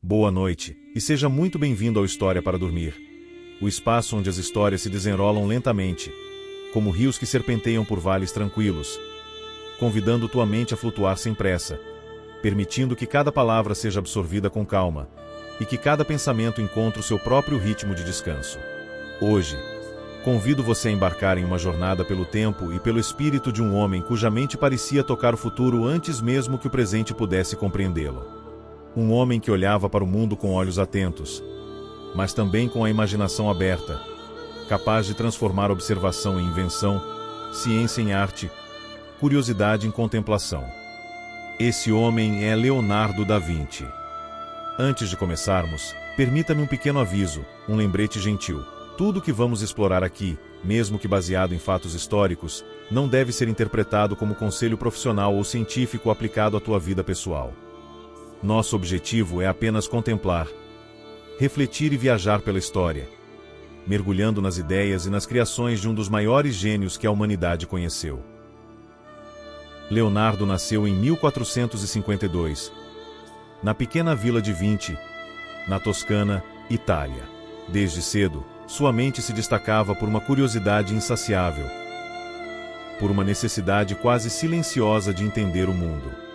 Boa noite, e seja muito bem-vindo ao História para Dormir. O espaço onde as histórias se desenrolam lentamente, como rios que serpenteiam por vales tranquilos, convidando tua mente a flutuar sem pressa, permitindo que cada palavra seja absorvida com calma, e que cada pensamento encontre o seu próprio ritmo de descanso. Hoje, convido você a embarcar em uma jornada pelo tempo e pelo espírito de um homem cuja mente parecia tocar o futuro antes mesmo que o presente pudesse compreendê-lo. Um homem que olhava para o mundo com olhos atentos, mas também com a imaginação aberta, capaz de transformar observação em invenção, ciência em arte, curiosidade em contemplação. Esse homem é Leonardo da Vinci. Antes de começarmos, permita-me um pequeno aviso, um lembrete gentil. Tudo o que vamos explorar aqui, mesmo que baseado em fatos históricos, não deve ser interpretado como conselho profissional ou científico aplicado à tua vida pessoal. Nosso objetivo é apenas contemplar, refletir e viajar pela história, mergulhando nas ideias e nas criações de um dos maiores gênios que a humanidade conheceu. Leonardo nasceu em 1452, na pequena vila de Vinci, na Toscana, Itália. Desde cedo, sua mente se destacava por uma curiosidade insaciável, por uma necessidade quase silenciosa de entender o mundo.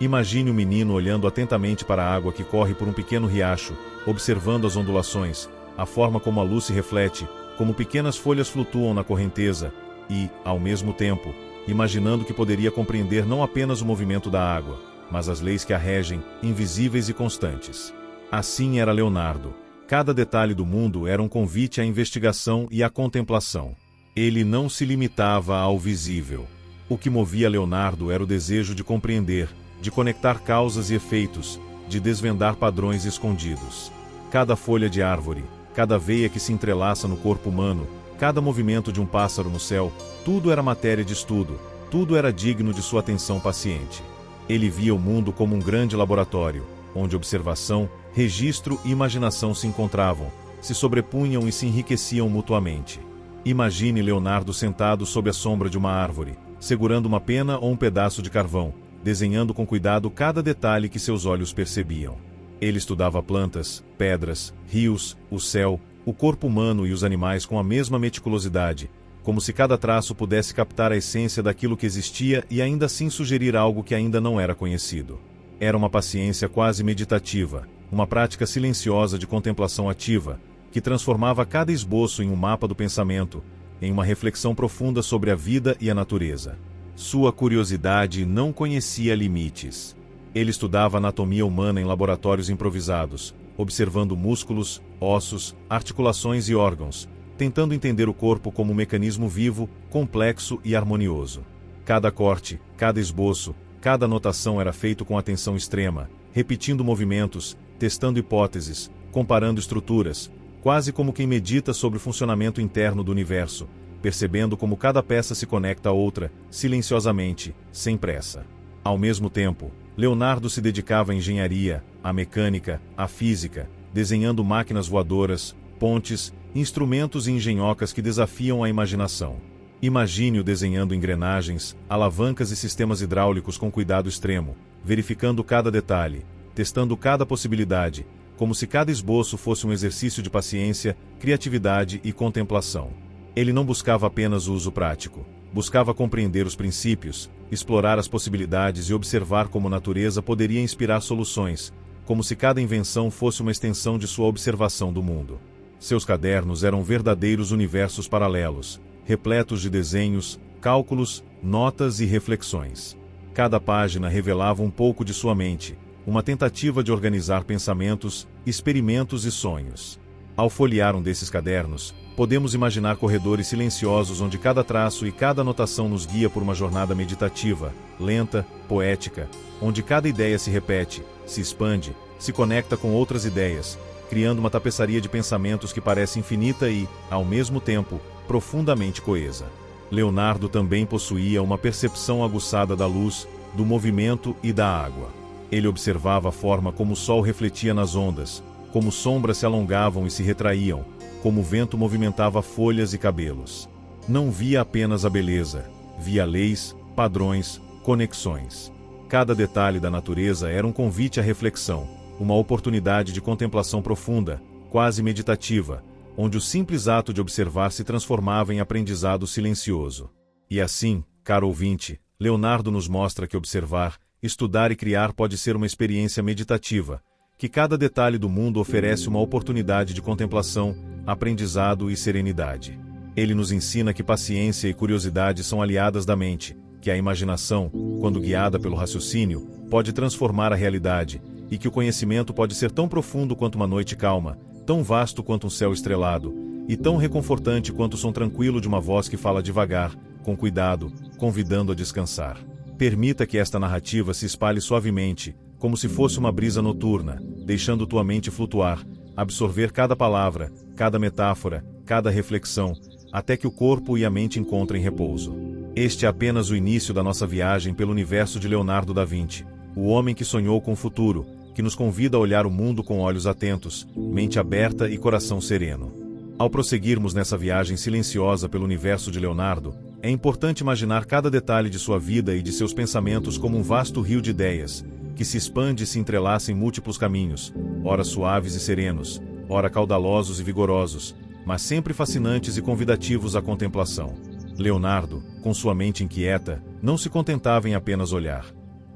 Imagine um menino olhando atentamente para a água que corre por um pequeno riacho, observando as ondulações, a forma como a luz se reflete, como pequenas folhas flutuam na correnteza, e, ao mesmo tempo, imaginando que poderia compreender não apenas o movimento da água, mas as leis que a regem, invisíveis e constantes. Assim era Leonardo. Cada detalhe do mundo era um convite à investigação e à contemplação. Ele não se limitava ao visível. O que movia Leonardo era o desejo de compreender, de conectar causas e efeitos, de desvendar padrões escondidos. Cada folha de árvore, cada veia que se entrelaça no corpo humano, cada movimento de um pássaro no céu, tudo era matéria de estudo, tudo era digno de sua atenção paciente. Ele via o mundo como um grande laboratório, onde observação, registro e imaginação se encontravam, se sobrepunham e se enriqueciam mutuamente. Imagine Leonardo sentado sob a sombra de uma árvore, segurando uma pena ou um pedaço de carvão, desenhando com cuidado cada detalhe que seus olhos percebiam. Ele estudava plantas, pedras, rios, o céu, o corpo humano e os animais com a mesma meticulosidade, como se cada traço pudesse captar a essência daquilo que existia e ainda assim sugerir algo que ainda não era conhecido. Era uma paciência quase meditativa, uma prática silenciosa de contemplação ativa, que transformava cada esboço em um mapa do pensamento, em uma reflexão profunda sobre a vida e a natureza. Sua curiosidade não conhecia limites. Ele estudava anatomia humana em laboratórios improvisados, observando músculos, ossos, articulações e órgãos, tentando entender o corpo como um mecanismo vivo, complexo e harmonioso. Cada corte, cada esboço, cada anotação era feito com atenção extrema, repetindo movimentos, testando hipóteses, comparando estruturas, quase como quem medita sobre o funcionamento interno do universo, percebendo como cada peça se conecta a outra, silenciosamente, sem pressa. Ao mesmo tempo, Leonardo se dedicava à engenharia, à mecânica, à física, desenhando máquinas voadoras, pontes, instrumentos e engenhocas que desafiam a imaginação. Imagine-o desenhando engrenagens, alavancas e sistemas hidráulicos com cuidado extremo, verificando cada detalhe, testando cada possibilidade, como se cada esboço fosse um exercício de paciência, criatividade e contemplação. Ele não buscava apenas o uso prático, buscava compreender os princípios, explorar as possibilidades e observar como a natureza poderia inspirar soluções, como se cada invenção fosse uma extensão de sua observação do mundo. Seus cadernos eram verdadeiros universos paralelos, repletos de desenhos, cálculos, notas e reflexões. Cada página revelava um pouco de sua mente, uma tentativa de organizar pensamentos, experimentos e sonhos. Ao folhear um desses cadernos, podemos imaginar corredores silenciosos onde cada traço e cada anotação nos guia por uma jornada meditativa, lenta, poética, onde cada ideia se repete, se expande, se conecta com outras ideias, criando uma tapeçaria de pensamentos que parece infinita e, ao mesmo tempo, profundamente coesa. Leonardo também possuía uma percepção aguçada da luz, do movimento e da água. Ele observava a forma como o sol refletia nas ondas, como sombras se alongavam e se retraíam, como o vento movimentava folhas e cabelos. Não via apenas a beleza, via leis, padrões, conexões. Cada detalhe da natureza era um convite à reflexão, uma oportunidade de contemplação profunda, quase meditativa, onde o simples ato de observar se transformava em aprendizado silencioso. E assim, caro ouvinte, Leonardo nos mostra que observar, estudar e criar pode ser uma experiência meditativa, que cada detalhe do mundo oferece uma oportunidade de contemplação, aprendizado e serenidade. Ele nos ensina que paciência e curiosidade são aliadas da mente, que a imaginação, quando guiada pelo raciocínio, pode transformar a realidade, e que o conhecimento pode ser tão profundo quanto uma noite calma, tão vasto quanto um céu estrelado, e tão reconfortante quanto o som tranquilo de uma voz que fala devagar, com cuidado, convidando a descansar. Permita que esta narrativa se espalhe suavemente, como se fosse uma brisa noturna, deixando tua mente flutuar, absorver cada palavra, cada metáfora, cada reflexão, até que o corpo e a mente encontrem repouso. Este é apenas o início da nossa viagem pelo universo de Leonardo da Vinci, o homem que sonhou com o futuro, que nos convida a olhar o mundo com olhos atentos, mente aberta e coração sereno. Ao prosseguirmos nessa viagem silenciosa pelo universo de Leonardo, é importante imaginar cada detalhe de sua vida e de seus pensamentos como um vasto rio de ideias, que se expande e se entrelaça em múltiplos caminhos, ora suaves e serenos, ora caudalosos e vigorosos, mas sempre fascinantes e convidativos à contemplação. Leonardo, com sua mente inquieta, não se contentava em apenas olhar.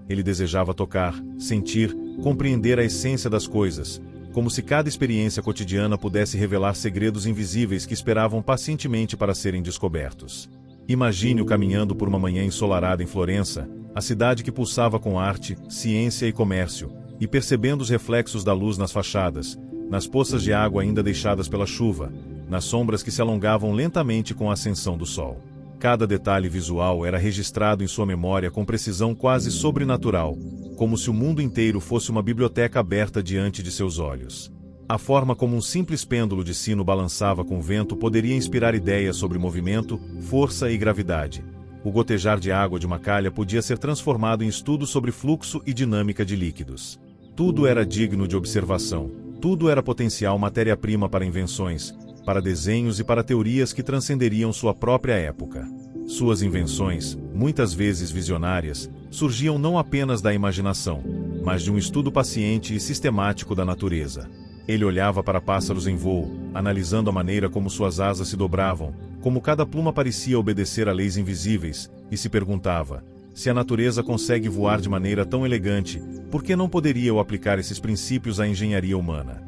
Ele desejava tocar, sentir, compreender a essência das coisas, como se cada experiência cotidiana pudesse revelar segredos invisíveis que esperavam pacientemente para serem descobertos. Imagine-o caminhando por uma manhã ensolarada em Florença, a cidade que pulsava com arte, ciência e comércio, e percebendo os reflexos da luz nas fachadas, nas poças de água ainda deixadas pela chuva, nas sombras que se alongavam lentamente com a ascensão do sol. Cada detalhe visual era registrado em sua memória com precisão quase sobrenatural, como se o mundo inteiro fosse uma biblioteca aberta diante de seus olhos. A forma como um simples pêndulo de sino balançava com o vento poderia inspirar ideias sobre movimento, força e gravidade. O gotejar de água de uma calha podia ser transformado em estudo sobre fluxo e dinâmica de líquidos. Tudo era digno de observação, tudo era potencial matéria-prima para invenções, para desenhos e para teorias que transcenderiam sua própria época. Suas invenções, muitas vezes visionárias, surgiam não apenas da imaginação, mas de um estudo paciente e sistemático da natureza. Ele olhava para pássaros em voo, analisando a maneira como suas asas se dobravam, como cada pluma parecia obedecer a leis invisíveis, e se perguntava: se a natureza consegue voar de maneira tão elegante, por que não poderia eu aplicar esses princípios à engenharia humana?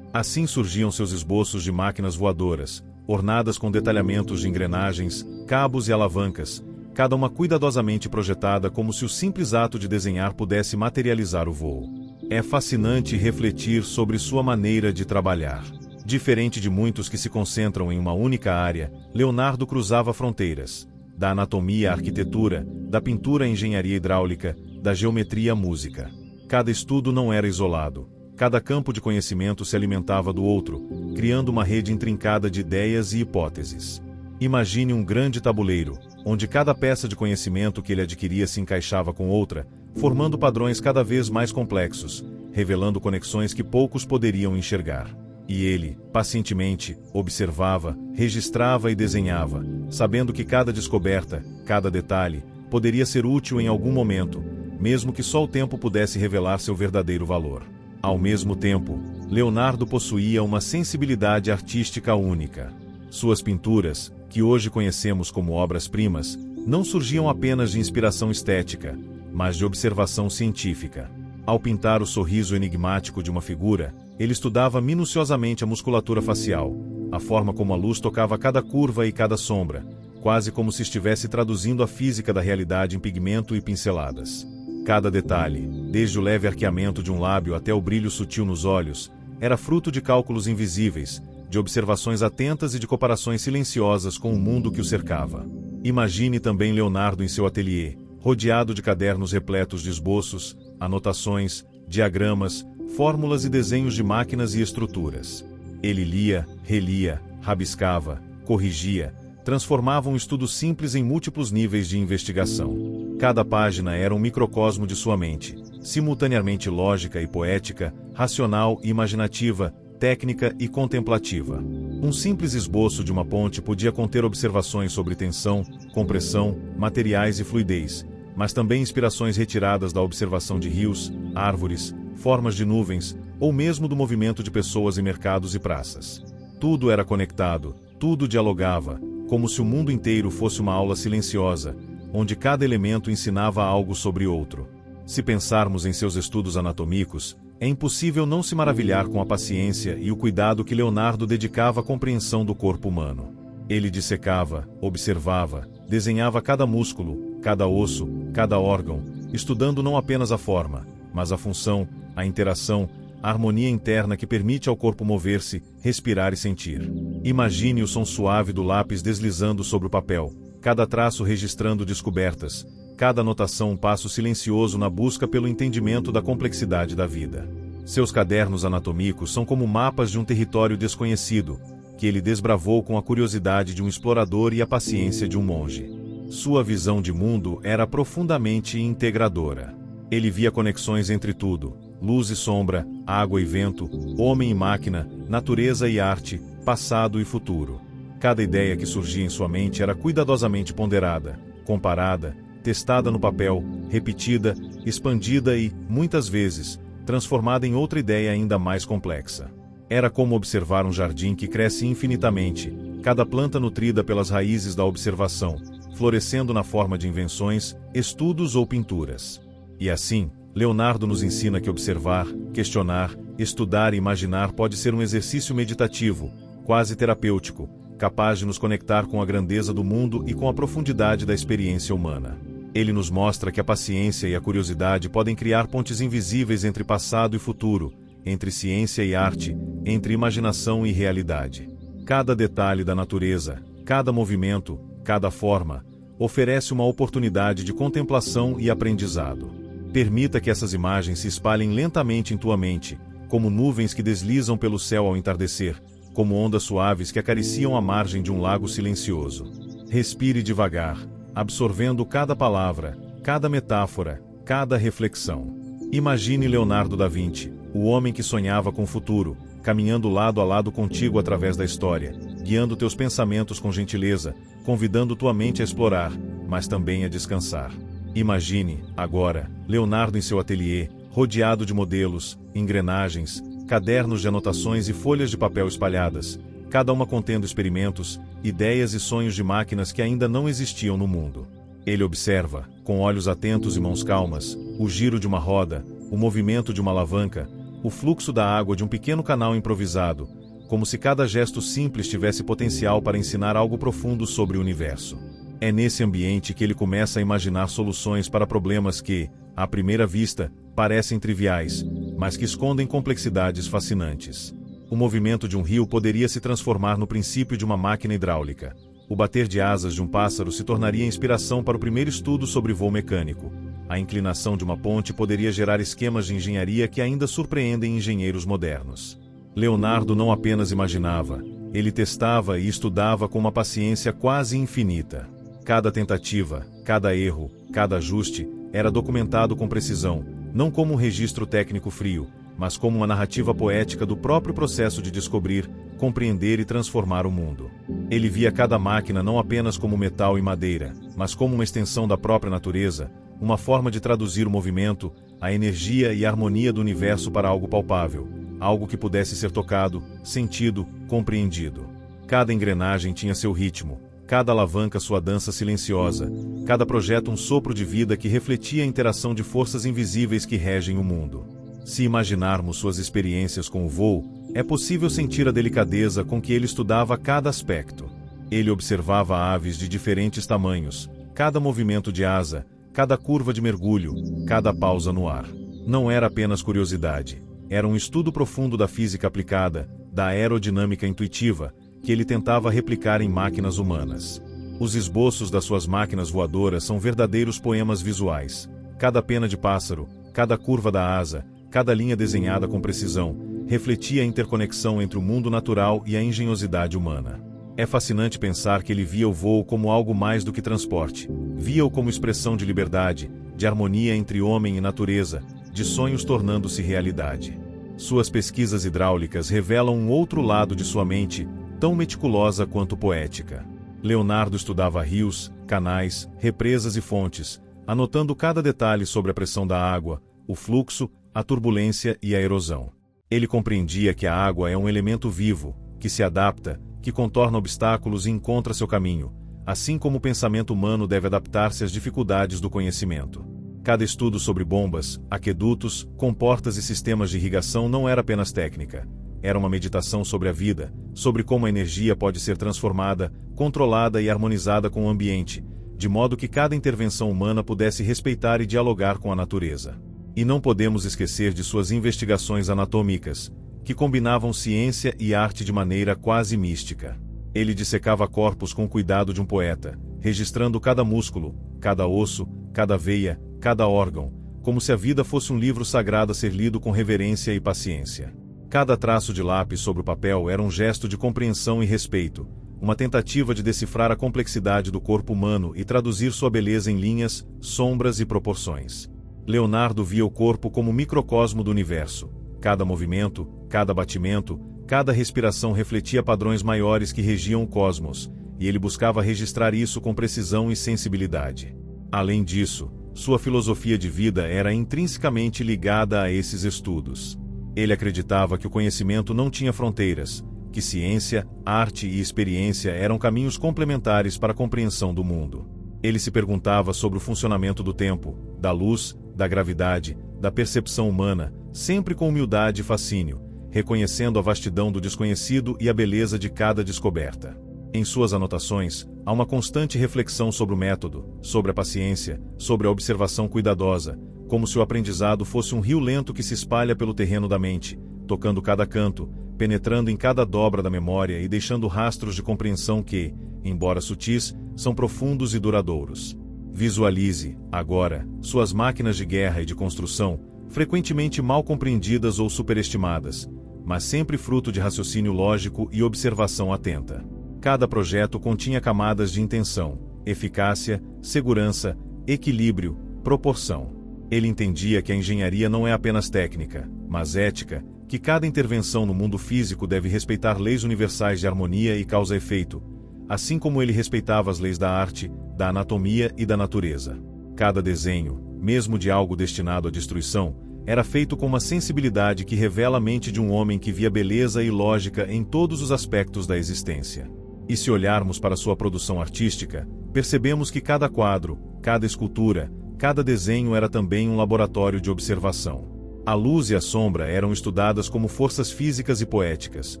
Assim surgiam seus esboços de máquinas voadoras, ornadas com detalhamentos de engrenagens, cabos e alavancas, cada uma cuidadosamente projetada como se o simples ato de desenhar pudesse materializar o voo. É fascinante refletir sobre sua maneira de trabalhar. Diferente de muitos que se concentram em uma única área, Leonardo cruzava fronteiras, da anatomia à arquitetura, da pintura à engenharia hidráulica, da geometria à música. Cada estudo não era isolado. Cada campo de conhecimento se alimentava do outro, criando uma rede intrincada de ideias e hipóteses. Imagine um grande tabuleiro, onde cada peça de conhecimento que ele adquiria se encaixava com outra, formando padrões cada vez mais complexos, revelando conexões que poucos poderiam enxergar. E ele, pacientemente, observava, registrava e desenhava, sabendo que cada descoberta, cada detalhe, poderia ser útil em algum momento, mesmo que só o tempo pudesse revelar seu verdadeiro valor. Ao mesmo tempo, Leonardo possuía uma sensibilidade artística única. Suas pinturas, que hoje conhecemos como obras-primas, não surgiam apenas de inspiração estética, mas de observação científica. Ao pintar o sorriso enigmático de uma figura, ele estudava minuciosamente a musculatura facial, a forma como a luz tocava cada curva e cada sombra, quase como se estivesse traduzindo a física da realidade em pigmento e pinceladas. Cada detalhe, desde o leve arqueamento de um lábio até o brilho sutil nos olhos, era fruto de cálculos invisíveis, de observações atentas e de comparações silenciosas com o mundo que o cercava. Imagine também Leonardo em seu ateliê, rodeado de cadernos repletos de esboços, anotações, diagramas, fórmulas e desenhos de máquinas e estruturas. Ele lia, relia, rabiscava, corrigia, transformava um estudo simples em múltiplos níveis de investigação. Cada página era um microcosmo de sua mente, simultaneamente lógica e poética, racional e imaginativa, técnica e contemplativa. Um simples esboço de uma ponte podia conter observações sobre tensão, compressão, materiais e fluidez, mas também inspirações retiradas da observação de rios, árvores, formas de nuvens, ou mesmo do movimento de pessoas em mercados e praças. Tudo era conectado, tudo dialogava, como se o mundo inteiro fosse uma aula silenciosa, onde cada elemento ensinava algo sobre outro. Se pensarmos em seus estudos anatômicos, é impossível não se maravilhar com a paciência e o cuidado que Leonardo dedicava à compreensão do corpo humano. Ele dissecava, observava, desenhava cada músculo, cada osso, cada órgão, estudando não apenas a forma, mas a função, a interação, a harmonia interna que permite ao corpo mover-se, respirar e sentir. Imagine o som suave do lápis deslizando sobre o papel, cada traço registrando descobertas, cada anotação um passo silencioso na busca pelo entendimento da complexidade da vida. Seus cadernos anatômicos são como mapas de um território desconhecido, que ele desbravou com a curiosidade de um explorador e a paciência de um monge. Sua visão de mundo era profundamente integradora. Ele via conexões entre tudo, luz e sombra, água e vento, homem e máquina, natureza e arte, passado e futuro. Cada ideia que surgia em sua mente era cuidadosamente ponderada, comparada, testada no papel, repetida, expandida e, muitas vezes, transformada em outra ideia ainda mais complexa. Era como observar um jardim que cresce infinitamente, cada planta nutrida pelas raízes da observação, florescendo na forma de invenções, estudos ou pinturas. E assim, Leonardo nos ensina que observar, questionar, estudar e imaginar pode ser um exercício meditativo, quase terapêutico, capaz de nos conectar com a grandeza do mundo e com a profundidade da experiência humana. Ele nos mostra que a paciência e a curiosidade podem criar pontes invisíveis entre passado e futuro, entre ciência e arte, entre imaginação e realidade. Cada detalhe da natureza, cada movimento, cada forma, oferece uma oportunidade de contemplação e aprendizado. Permita que essas imagens se espalhem lentamente em tua mente, como nuvens que deslizam pelo céu ao entardecer, como ondas suaves que acariciam a margem de um lago silencioso. Respire devagar, absorvendo cada palavra, cada metáfora, cada reflexão. Imagine Leonardo da Vinci, o homem que sonhava com o futuro, caminhando lado a lado contigo através da história, guiando teus pensamentos com gentileza, convidando tua mente a explorar, mas também a descansar. Imagine, agora, Leonardo em seu ateliê, rodeado de modelos, engrenagens, cadernos de anotações e folhas de papel espalhadas, cada uma contendo experimentos, ideias e sonhos de máquinas que ainda não existiam no mundo. Ele observa, com olhos atentos e mãos calmas, o giro de uma roda, o movimento de uma alavanca, o fluxo da água de um pequeno canal improvisado, como se cada gesto simples tivesse potencial para ensinar algo profundo sobre o universo. É nesse ambiente que ele começa a imaginar soluções para problemas que, à primeira vista, parecem triviais, mas que escondem complexidades fascinantes. O movimento de um rio poderia se transformar no princípio de uma máquina hidráulica. O bater de asas de um pássaro se tornaria inspiração para o primeiro estudo sobre voo mecânico. A inclinação de uma ponte poderia gerar esquemas de engenharia que ainda surpreendem engenheiros modernos. Leonardo não apenas imaginava, ele testava e estudava com uma paciência quase infinita. Cada tentativa, cada erro, cada ajuste, era documentado com precisão, não como um registro técnico frio, mas como uma narrativa poética do próprio processo de descobrir, compreender e transformar o mundo. Ele via cada máquina não apenas como metal e madeira, mas como uma extensão da própria natureza, uma forma de traduzir o movimento, a energia e a harmonia do universo para algo palpável, algo que pudesse ser tocado, sentido, compreendido. Cada engrenagem tinha seu ritmo, cada alavanca sua dança silenciosa, cada projeto um sopro de vida que refletia a interação de forças invisíveis que regem o mundo. Se imaginarmos suas experiências com o voo, é possível sentir a delicadeza com que ele estudava cada aspecto. Ele observava aves de diferentes tamanhos, cada movimento de asa, cada curva de mergulho, cada pausa no ar. Não era apenas curiosidade, era um estudo profundo da física aplicada, da aerodinâmica intuitiva, que ele tentava replicar em máquinas humanas. Os esboços das suas máquinas voadoras são verdadeiros poemas visuais. Cada pena de pássaro, cada curva da asa, cada linha desenhada com precisão, refletia a interconexão entre o mundo natural e a engenhosidade humana. É fascinante pensar que ele via o voo como algo mais do que transporte. Via-o como expressão de liberdade, de harmonia entre homem e natureza, de sonhos tornando-se realidade. Suas pesquisas hidráulicas revelam um outro lado de sua mente, tão meticulosa quanto poética. Leonardo estudava rios, canais, represas e fontes, anotando cada detalhe sobre a pressão da água, o fluxo, a turbulência e a erosão. Ele compreendia que a água é um elemento vivo, que se adapta, que contorna obstáculos e encontra seu caminho, assim como o pensamento humano deve adaptar-se às dificuldades do conhecimento. Cada estudo sobre bombas, aquedutos, comportas e sistemas de irrigação não era apenas técnica. Era uma meditação sobre a vida, sobre como a energia pode ser transformada, controlada e harmonizada com o ambiente, de modo que cada intervenção humana pudesse respeitar e dialogar com a natureza. E não podemos esquecer de suas investigações anatômicas, que combinavam ciência e arte de maneira quase mística. Ele dissecava corpos com o cuidado de um poeta, registrando cada músculo, cada osso, cada veia, cada órgão, como se a vida fosse um livro sagrado a ser lido com reverência e paciência. Cada traço de lápis sobre o papel era um gesto de compreensão e respeito, uma tentativa de decifrar a complexidade do corpo humano e traduzir sua beleza em linhas, sombras e proporções. Leonardo via o corpo como um microcosmo do universo. Cada movimento, cada batimento, cada respiração refletia padrões maiores que regiam o cosmos, e ele buscava registrar isso com precisão e sensibilidade. Além disso, sua filosofia de vida era intrinsecamente ligada a esses estudos. Ele acreditava que o conhecimento não tinha fronteiras, que ciência, arte e experiência eram caminhos complementares para a compreensão do mundo. Ele se perguntava sobre o funcionamento do tempo, da luz, da gravidade, da percepção humana, sempre com humildade e fascínio, reconhecendo a vastidão do desconhecido e a beleza de cada descoberta. Em suas anotações, há uma constante reflexão sobre o método, sobre a paciência, sobre a observação cuidadosa, como se o aprendizado fosse um rio lento que se espalha pelo terreno da mente, tocando cada canto, penetrando em cada dobra da memória e deixando rastros de compreensão que, embora sutis, são profundos e duradouros. Visualize, agora, suas máquinas de guerra e de construção, frequentemente mal compreendidas ou superestimadas, mas sempre fruto de raciocínio lógico e observação atenta. Cada projeto continha camadas de intenção, eficácia, segurança, equilíbrio, proporção. Ele entendia que a engenharia não é apenas técnica, mas ética, que cada intervenção no mundo físico deve respeitar leis universais de harmonia e causa-efeito, assim como ele respeitava as leis da arte, da anatomia e da natureza. Cada desenho, mesmo de algo destinado à destruição, era feito com uma sensibilidade que revela a mente de um homem que via beleza e lógica em todos os aspectos da existência. E se olharmos para sua produção artística, percebemos que cada quadro, cada escultura, cada desenho era também um laboratório de observação. A luz e a sombra eram estudadas como forças físicas e poéticas,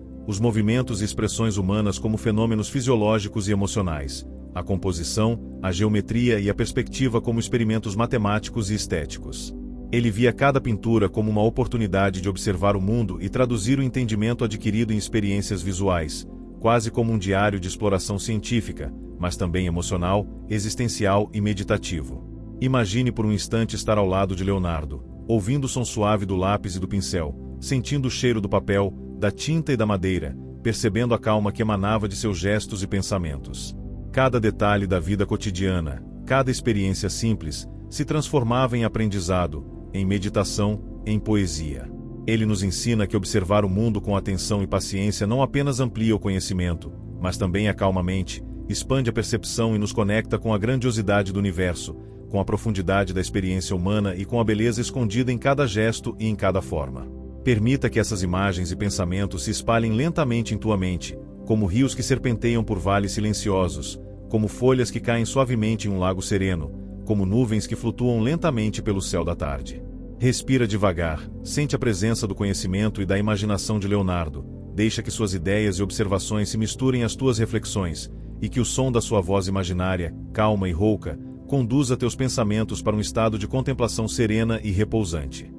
os movimentos e expressões humanas como fenômenos fisiológicos e emocionais, a composição, a geometria e a perspectiva como experimentos matemáticos e estéticos. Ele via cada pintura como uma oportunidade de observar o mundo e traduzir o entendimento adquirido em experiências visuais, quase como um diário de exploração científica, mas também emocional, existencial e meditativo. Imagine por um instante estar ao lado de Leonardo, ouvindo o som suave do lápis e do pincel, sentindo o cheiro do papel, da tinta e da madeira, percebendo a calma que emanava de seus gestos e pensamentos. Cada detalhe da vida cotidiana, cada experiência simples, se transformava em aprendizado, em meditação, em poesia. Ele nos ensina que observar o mundo com atenção e paciência não apenas amplia o conhecimento, mas também acalma a mente, expande a percepção e nos conecta com a grandiosidade do universo, com a profundidade da experiência humana e com a beleza escondida em cada gesto e em cada forma. Permita que essas imagens e pensamentos se espalhem lentamente em tua mente, como rios que serpenteiam por vales silenciosos, como folhas que caem suavemente em um lago sereno, como nuvens que flutuam lentamente pelo céu da tarde. Respira devagar, sente a presença do conhecimento e da imaginação de Leonardo, deixa que suas ideias e observações se misturem às tuas reflexões, e que o som da sua voz imaginária, calma e rouca, conduza teus pensamentos para um estado de contemplação serena e repousante.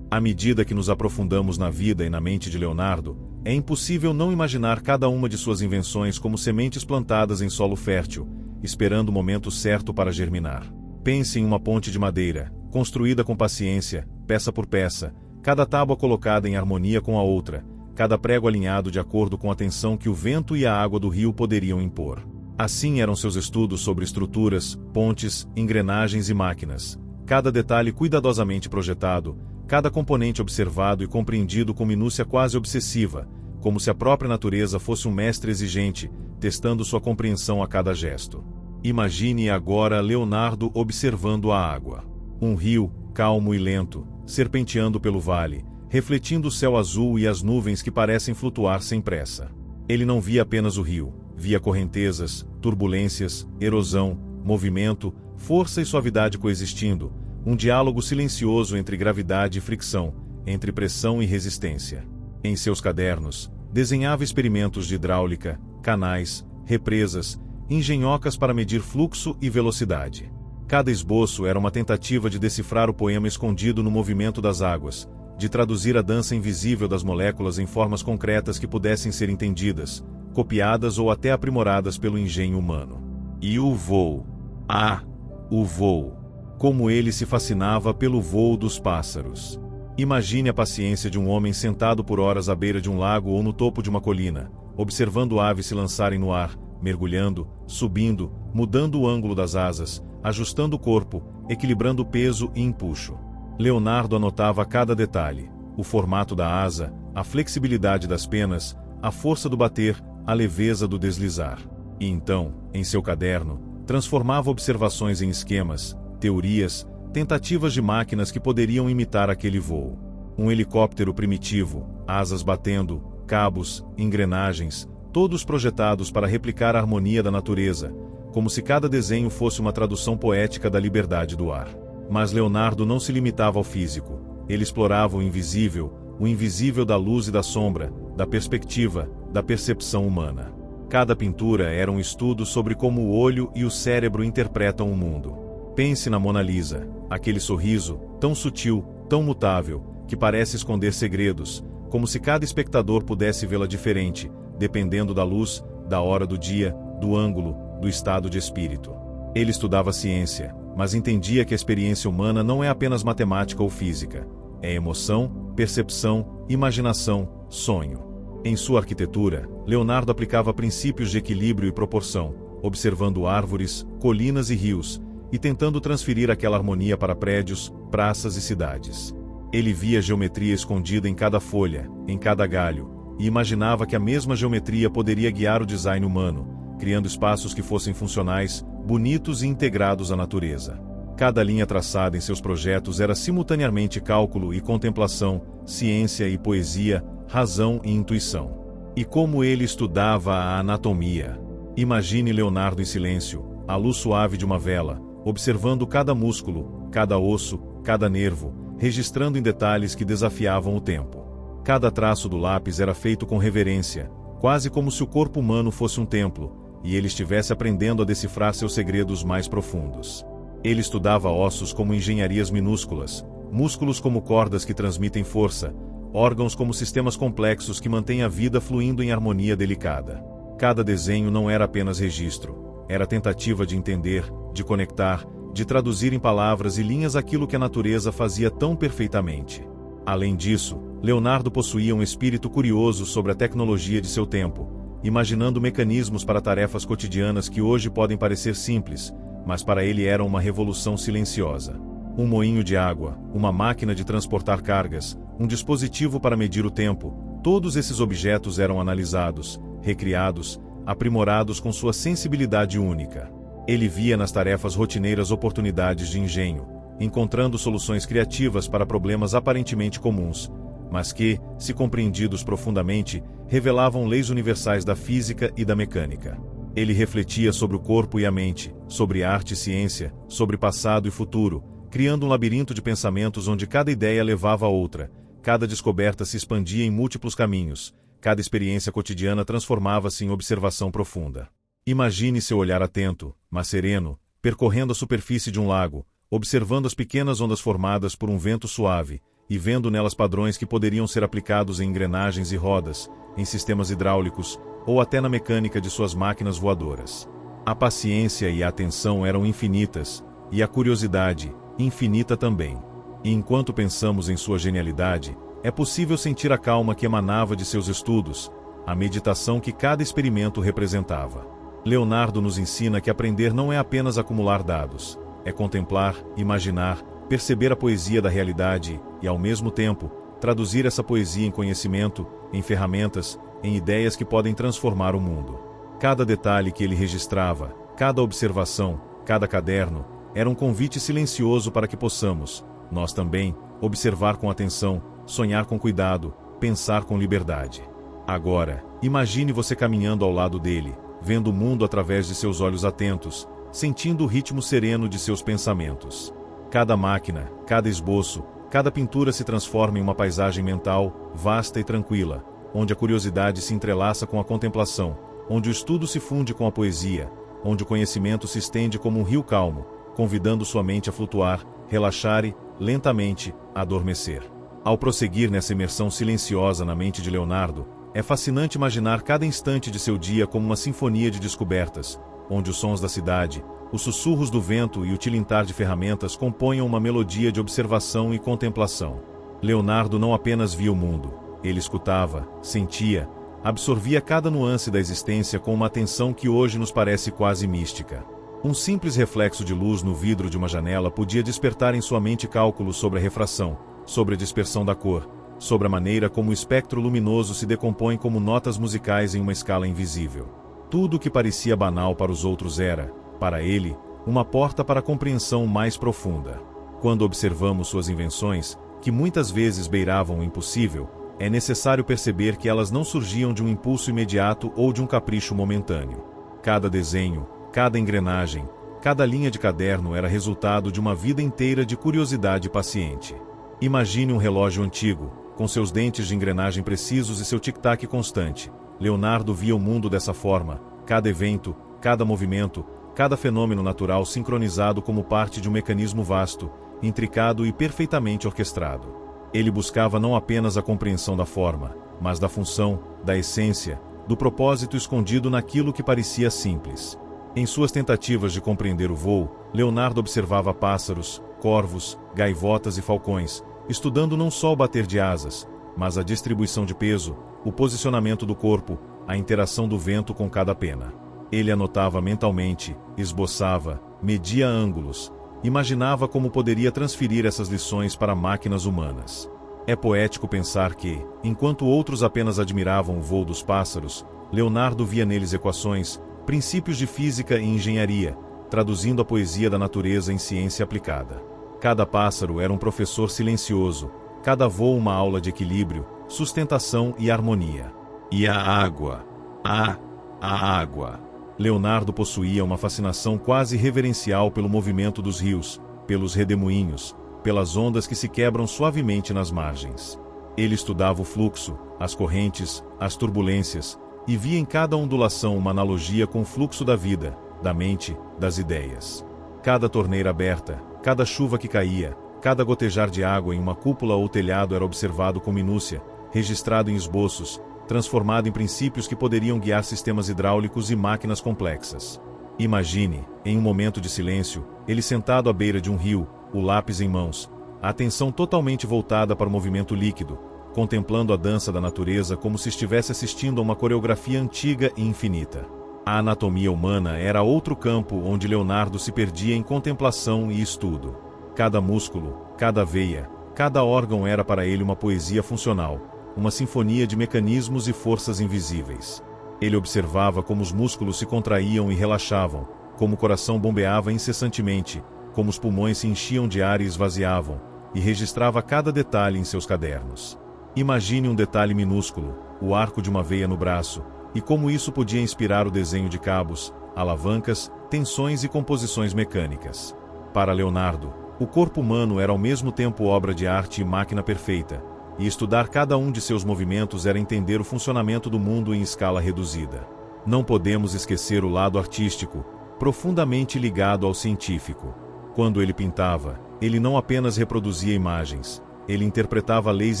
À medida que nos aprofundamos na vida e na mente de Leonardo, é impossível não imaginar cada uma de suas invenções como sementes plantadas em solo fértil, esperando o momento certo para germinar. Pense em uma ponte de madeira, construída com paciência, peça por peça, cada tábua colocada em harmonia com a outra, cada prego alinhado de acordo com a tensão que o vento e a água do rio poderiam impor. Assim eram seus estudos sobre estruturas, pontes, engrenagens e máquinas, cada detalhe cuidadosamente projetado, cada componente observado e compreendido com minúcia quase obsessiva, como se a própria natureza fosse um mestre exigente, testando sua compreensão a cada gesto. Imagine agora Leonardo observando a água. Um rio, calmo e lento, serpenteando pelo vale, refletindo o céu azul e as nuvens que parecem flutuar sem pressa. Ele não via apenas o rio, via correntezas, turbulências, erosão, movimento, força e suavidade coexistindo, um diálogo silencioso entre gravidade e fricção, entre pressão e resistência. Em seus cadernos, desenhava experimentos de hidráulica, canais, represas, engenhocas para medir fluxo e velocidade. Cada esboço era uma tentativa de decifrar o poema escondido no movimento das águas, de traduzir a dança invisível das moléculas em formas concretas que pudessem ser entendidas, copiadas ou até aprimoradas pelo engenho humano. E o voo. Ah, o voo! Como ele se fascinava pelo voo dos pássaros. Imagine a paciência de um homem sentado por horas à beira de um lago ou no topo de uma colina, observando aves se lançarem no ar, mergulhando, subindo, mudando o ângulo das asas, ajustando o corpo, equilibrando peso e empuxo. Leonardo anotava cada detalhe: o formato da asa, a flexibilidade das penas, a força do bater, a leveza do deslizar. E então, em seu caderno, transformava observações em esquemas, teorias, tentativas de máquinas que poderiam imitar aquele voo. Um helicóptero primitivo, asas batendo, cabos, engrenagens, todos projetados para replicar a harmonia da natureza, como se cada desenho fosse uma tradução poética da liberdade do ar. Mas Leonardo não se limitava ao físico. Ele explorava o invisível da luz e da sombra, da perspectiva, da percepção humana. Cada pintura era um estudo sobre como o olho e o cérebro interpretam o mundo. Pense na Mona Lisa, aquele sorriso, tão sutil, tão mutável, que parece esconder segredos, como se cada espectador pudesse vê-la diferente, dependendo da luz, da hora do dia, do ângulo, do estado de espírito. Ele estudava ciência, mas entendia que a experiência humana não é apenas matemática ou física. É emoção, percepção, imaginação, sonho. Em sua arquitetura, Leonardo aplicava princípios de equilíbrio e proporção, observando árvores, colinas e rios, e tentando transferir aquela harmonia para prédios, praças e cidades. Ele via geometria escondida em cada folha, em cada galho, e imaginava que a mesma geometria poderia guiar o design humano, criando espaços que fossem funcionais, bonitos e integrados à natureza. Cada linha traçada em seus projetos era simultaneamente cálculo e contemplação, ciência e poesia, razão e intuição. E como ele estudava a anatomia! Imagine Leonardo em silêncio, à luz suave de uma vela, observando cada músculo, cada osso, cada nervo, registrando em detalhes que desafiavam o tempo. Cada traço do lápis era feito com reverência, quase como se o corpo humano fosse um templo, e ele estivesse aprendendo a decifrar seus segredos mais profundos. Ele estudava ossos como engenharias minúsculas, músculos como cordas que transmitem força, órgãos como sistemas complexos que mantêm a vida fluindo em harmonia delicada. Cada desenho não era apenas registro, era tentativa de entender, de conectar, de traduzir em palavras e linhas aquilo que a natureza fazia tão perfeitamente. Além disso, Leonardo possuía um espírito curioso sobre a tecnologia de seu tempo, imaginando mecanismos para tarefas cotidianas que hoje podem parecer simples, mas para ele eram uma revolução silenciosa. Um moinho de água, uma máquina de transportar cargas, um dispositivo para medir o tempo, todos esses objetos eram analisados, recriados, aprimorados com sua sensibilidade única. Ele via nas tarefas rotineiras oportunidades de engenho, encontrando soluções criativas para problemas aparentemente comuns, mas que, se compreendidos profundamente, revelavam leis universais da física e da mecânica. Ele refletia sobre o corpo e a mente, sobre arte e ciência, sobre passado e futuro, criando um labirinto de pensamentos onde cada ideia levava a outra, cada descoberta se expandia em múltiplos caminhos, cada experiência cotidiana transformava-se em observação profunda. Imagine seu olhar atento, mas sereno, percorrendo a superfície de um lago, observando as pequenas ondas formadas por um vento suave, e vendo nelas padrões que poderiam ser aplicados em engrenagens e rodas, em sistemas hidráulicos, ou até na mecânica de suas máquinas voadoras. A paciência e a atenção eram infinitas, e a curiosidade, infinita também. E enquanto pensamos em sua genialidade, é possível sentir a calma que emanava de seus estudos, a meditação que cada experimento representava. Leonardo nos ensina que aprender não é apenas acumular dados, é contemplar, imaginar, perceber a poesia da realidade e, ao mesmo tempo, traduzir essa poesia em conhecimento, em ferramentas, em ideias que podem transformar o mundo. Cada detalhe que ele registrava, cada observação, cada caderno, era um convite silencioso para que possamos, Nós também, observar com atenção, sonhar com cuidado, pensar com liberdade. Agora, imagine você caminhando ao lado dele, vendo o mundo através de seus olhos atentos, sentindo o ritmo sereno de seus pensamentos. Cada máquina, cada esboço, cada pintura se transforma em uma paisagem mental, vasta e tranquila, onde a curiosidade se entrelaça com a contemplação, onde o estudo se funde com a poesia, onde o conhecimento se estende como um rio calmo, convidando sua mente a flutuar, relaxar e, lentamente, adormecer. Ao prosseguir nessa imersão silenciosa na mente de Leonardo, é fascinante imaginar cada instante de seu dia como uma sinfonia de descobertas, onde os sons da cidade, os sussurros do vento e o tilintar de ferramentas compunham uma melodia de observação e contemplação. Leonardo não apenas via o mundo, ele escutava, sentia, absorvia cada nuance da existência com uma atenção que hoje nos parece quase mística. Um simples reflexo de luz no vidro de uma janela podia despertar em sua mente cálculos sobre a refração, sobre a dispersão da cor, sobre a maneira como o espectro luminoso se decompõe como notas musicais em uma escala invisível. Tudo o que parecia banal para os outros era, para ele, uma porta para a compreensão mais profunda. Quando observamos suas invenções, que muitas vezes beiravam o impossível, é necessário perceber que elas não surgiam de um impulso imediato ou de um capricho momentâneo. Cada desenho, cada engrenagem, cada linha de caderno era resultado de uma vida inteira de curiosidade paciente. Imagine um relógio antigo, com seus dentes de engrenagem precisos e seu tic-tac constante. Leonardo via o mundo dessa forma, cada evento, cada movimento, cada fenômeno natural sincronizado como parte de um mecanismo vasto, intricado e perfeitamente orquestrado. Ele buscava não apenas a compreensão da forma, mas da função, da essência, do propósito escondido naquilo que parecia simples. Em suas tentativas de compreender o voo, Leonardo observava pássaros, corvos, gaivotas e falcões, estudando não só o bater de asas, mas a distribuição de peso, o posicionamento do corpo, a interação do vento com cada pena. Ele anotava mentalmente, esboçava, media ângulos, imaginava como poderia transferir essas lições para máquinas humanas. É poético pensar que, enquanto outros apenas admiravam o voo dos pássaros, Leonardo via neles equações, princípios de física e engenharia, traduzindo a poesia da natureza em ciência aplicada. Cada pássaro era um professor silencioso, cada voo uma aula de equilíbrio, sustentação e harmonia. E a água. A água. Leonardo possuía uma fascinação quase reverencial pelo movimento dos rios, pelos redemoinhos, pelas ondas que se quebram suavemente nas margens. Ele estudava o fluxo, as correntes, as turbulências, e via em cada ondulação uma analogia com o fluxo da vida, da mente, das ideias. Cada torneira aberta, cada chuva que caía, cada gotejar de água em uma cúpula ou telhado era observado com minúcia, registrado em esboços, transformado em princípios que poderiam guiar sistemas hidráulicos e máquinas complexas. Imagine, em um momento de silêncio, ele sentado à beira de um rio, o lápis em mãos, a atenção totalmente voltada para o movimento líquido, contemplando a dança da natureza como se estivesse assistindo a uma coreografia antiga e infinita. A anatomia humana era outro campo onde Leonardo se perdia em contemplação e estudo. Cada músculo, cada veia, cada órgão era para ele uma poesia funcional, uma sinfonia de mecanismos e forças invisíveis. Ele observava como os músculos se contraíam e relaxavam, como o coração bombeava incessantemente, como os pulmões se enchiam de ar e esvaziavam, e registrava cada detalhe em seus cadernos. Imagine um detalhe minúsculo, o arco de uma veia no braço, e como isso podia inspirar o desenho de cabos, alavancas, tensões e composições mecânicas. Para Leonardo, o corpo humano era ao mesmo tempo obra de arte e máquina perfeita, e estudar cada um de seus movimentos era entender o funcionamento do mundo em escala reduzida. Não podemos esquecer o lado artístico, profundamente ligado ao científico. Quando ele pintava, ele não apenas reproduzia imagens, ele interpretava leis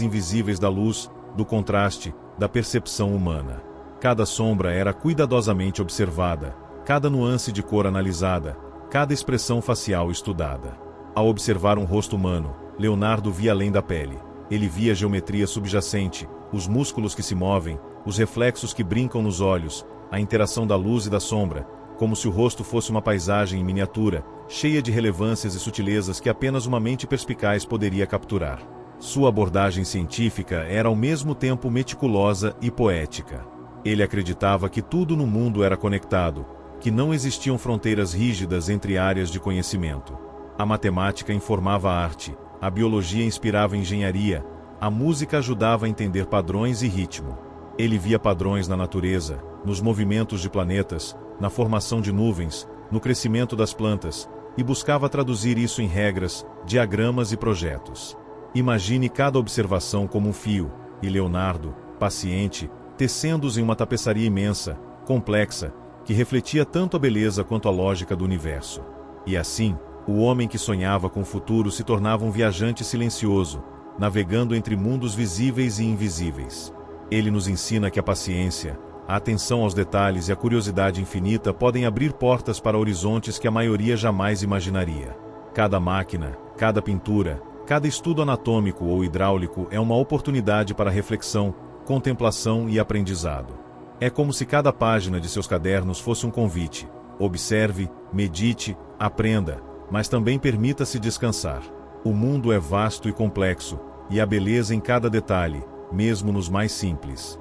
invisíveis da luz, do contraste, da percepção humana. Cada sombra era cuidadosamente observada, cada nuance de cor analisada, cada expressão facial estudada. Ao observar um rosto humano, Leonardo via além da pele. Ele via a geometria subjacente, os músculos que se movem, os reflexos que brincam nos olhos, a interação da luz e da sombra, como se o rosto fosse uma paisagem em miniatura, cheia de relevâncias e sutilezas que apenas uma mente perspicaz poderia capturar. Sua abordagem científica era ao mesmo tempo meticulosa e poética. Ele acreditava que tudo no mundo era conectado, que não existiam fronteiras rígidas entre áreas de conhecimento. A matemática informava a arte, a biologia inspirava a engenharia, a música ajudava a entender padrões e ritmo. Ele via padrões na natureza, nos movimentos de planetas, na formação de nuvens, no crescimento das plantas, e buscava traduzir isso em regras, diagramas e projetos. Imagine cada observação como um fio, e Leonardo, paciente, tecendo-os em uma tapeçaria imensa, complexa, que refletia tanto a beleza quanto a lógica do universo. E assim, o homem que sonhava com o futuro se tornava um viajante silencioso, navegando entre mundos visíveis e invisíveis. Ele nos ensina que a paciência, a atenção aos detalhes e a curiosidade infinita podem abrir portas para horizontes que a maioria jamais imaginaria. Cada máquina, cada pintura, cada estudo anatômico ou hidráulico é uma oportunidade para reflexão, contemplação e aprendizado. É como se cada página de seus cadernos fosse um convite. Observe, medite, aprenda, mas também permita-se descansar. O mundo é vasto e complexo, e há beleza em cada detalhe, mesmo nos mais simples.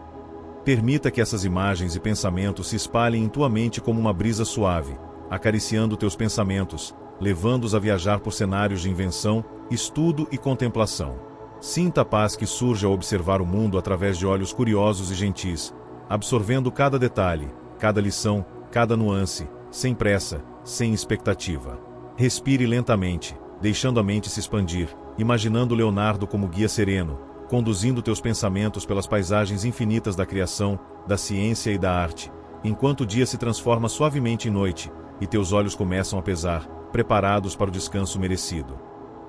Permita que essas imagens e pensamentos se espalhem em tua mente como uma brisa suave, acariciando teus pensamentos, levando-os a viajar por cenários de invenção, estudo e contemplação. Sinta a paz que surge ao observar o mundo através de olhos curiosos e gentis, absorvendo cada detalhe, cada lição, cada nuance, sem pressa, sem expectativa. Respire lentamente, deixando a mente se expandir, imaginando Leonardo como guia sereno, conduzindo teus pensamentos pelas paisagens infinitas da criação, da ciência e da arte, enquanto o dia se transforma suavemente em noite, e teus olhos começam a pesar, preparados para o descanso merecido.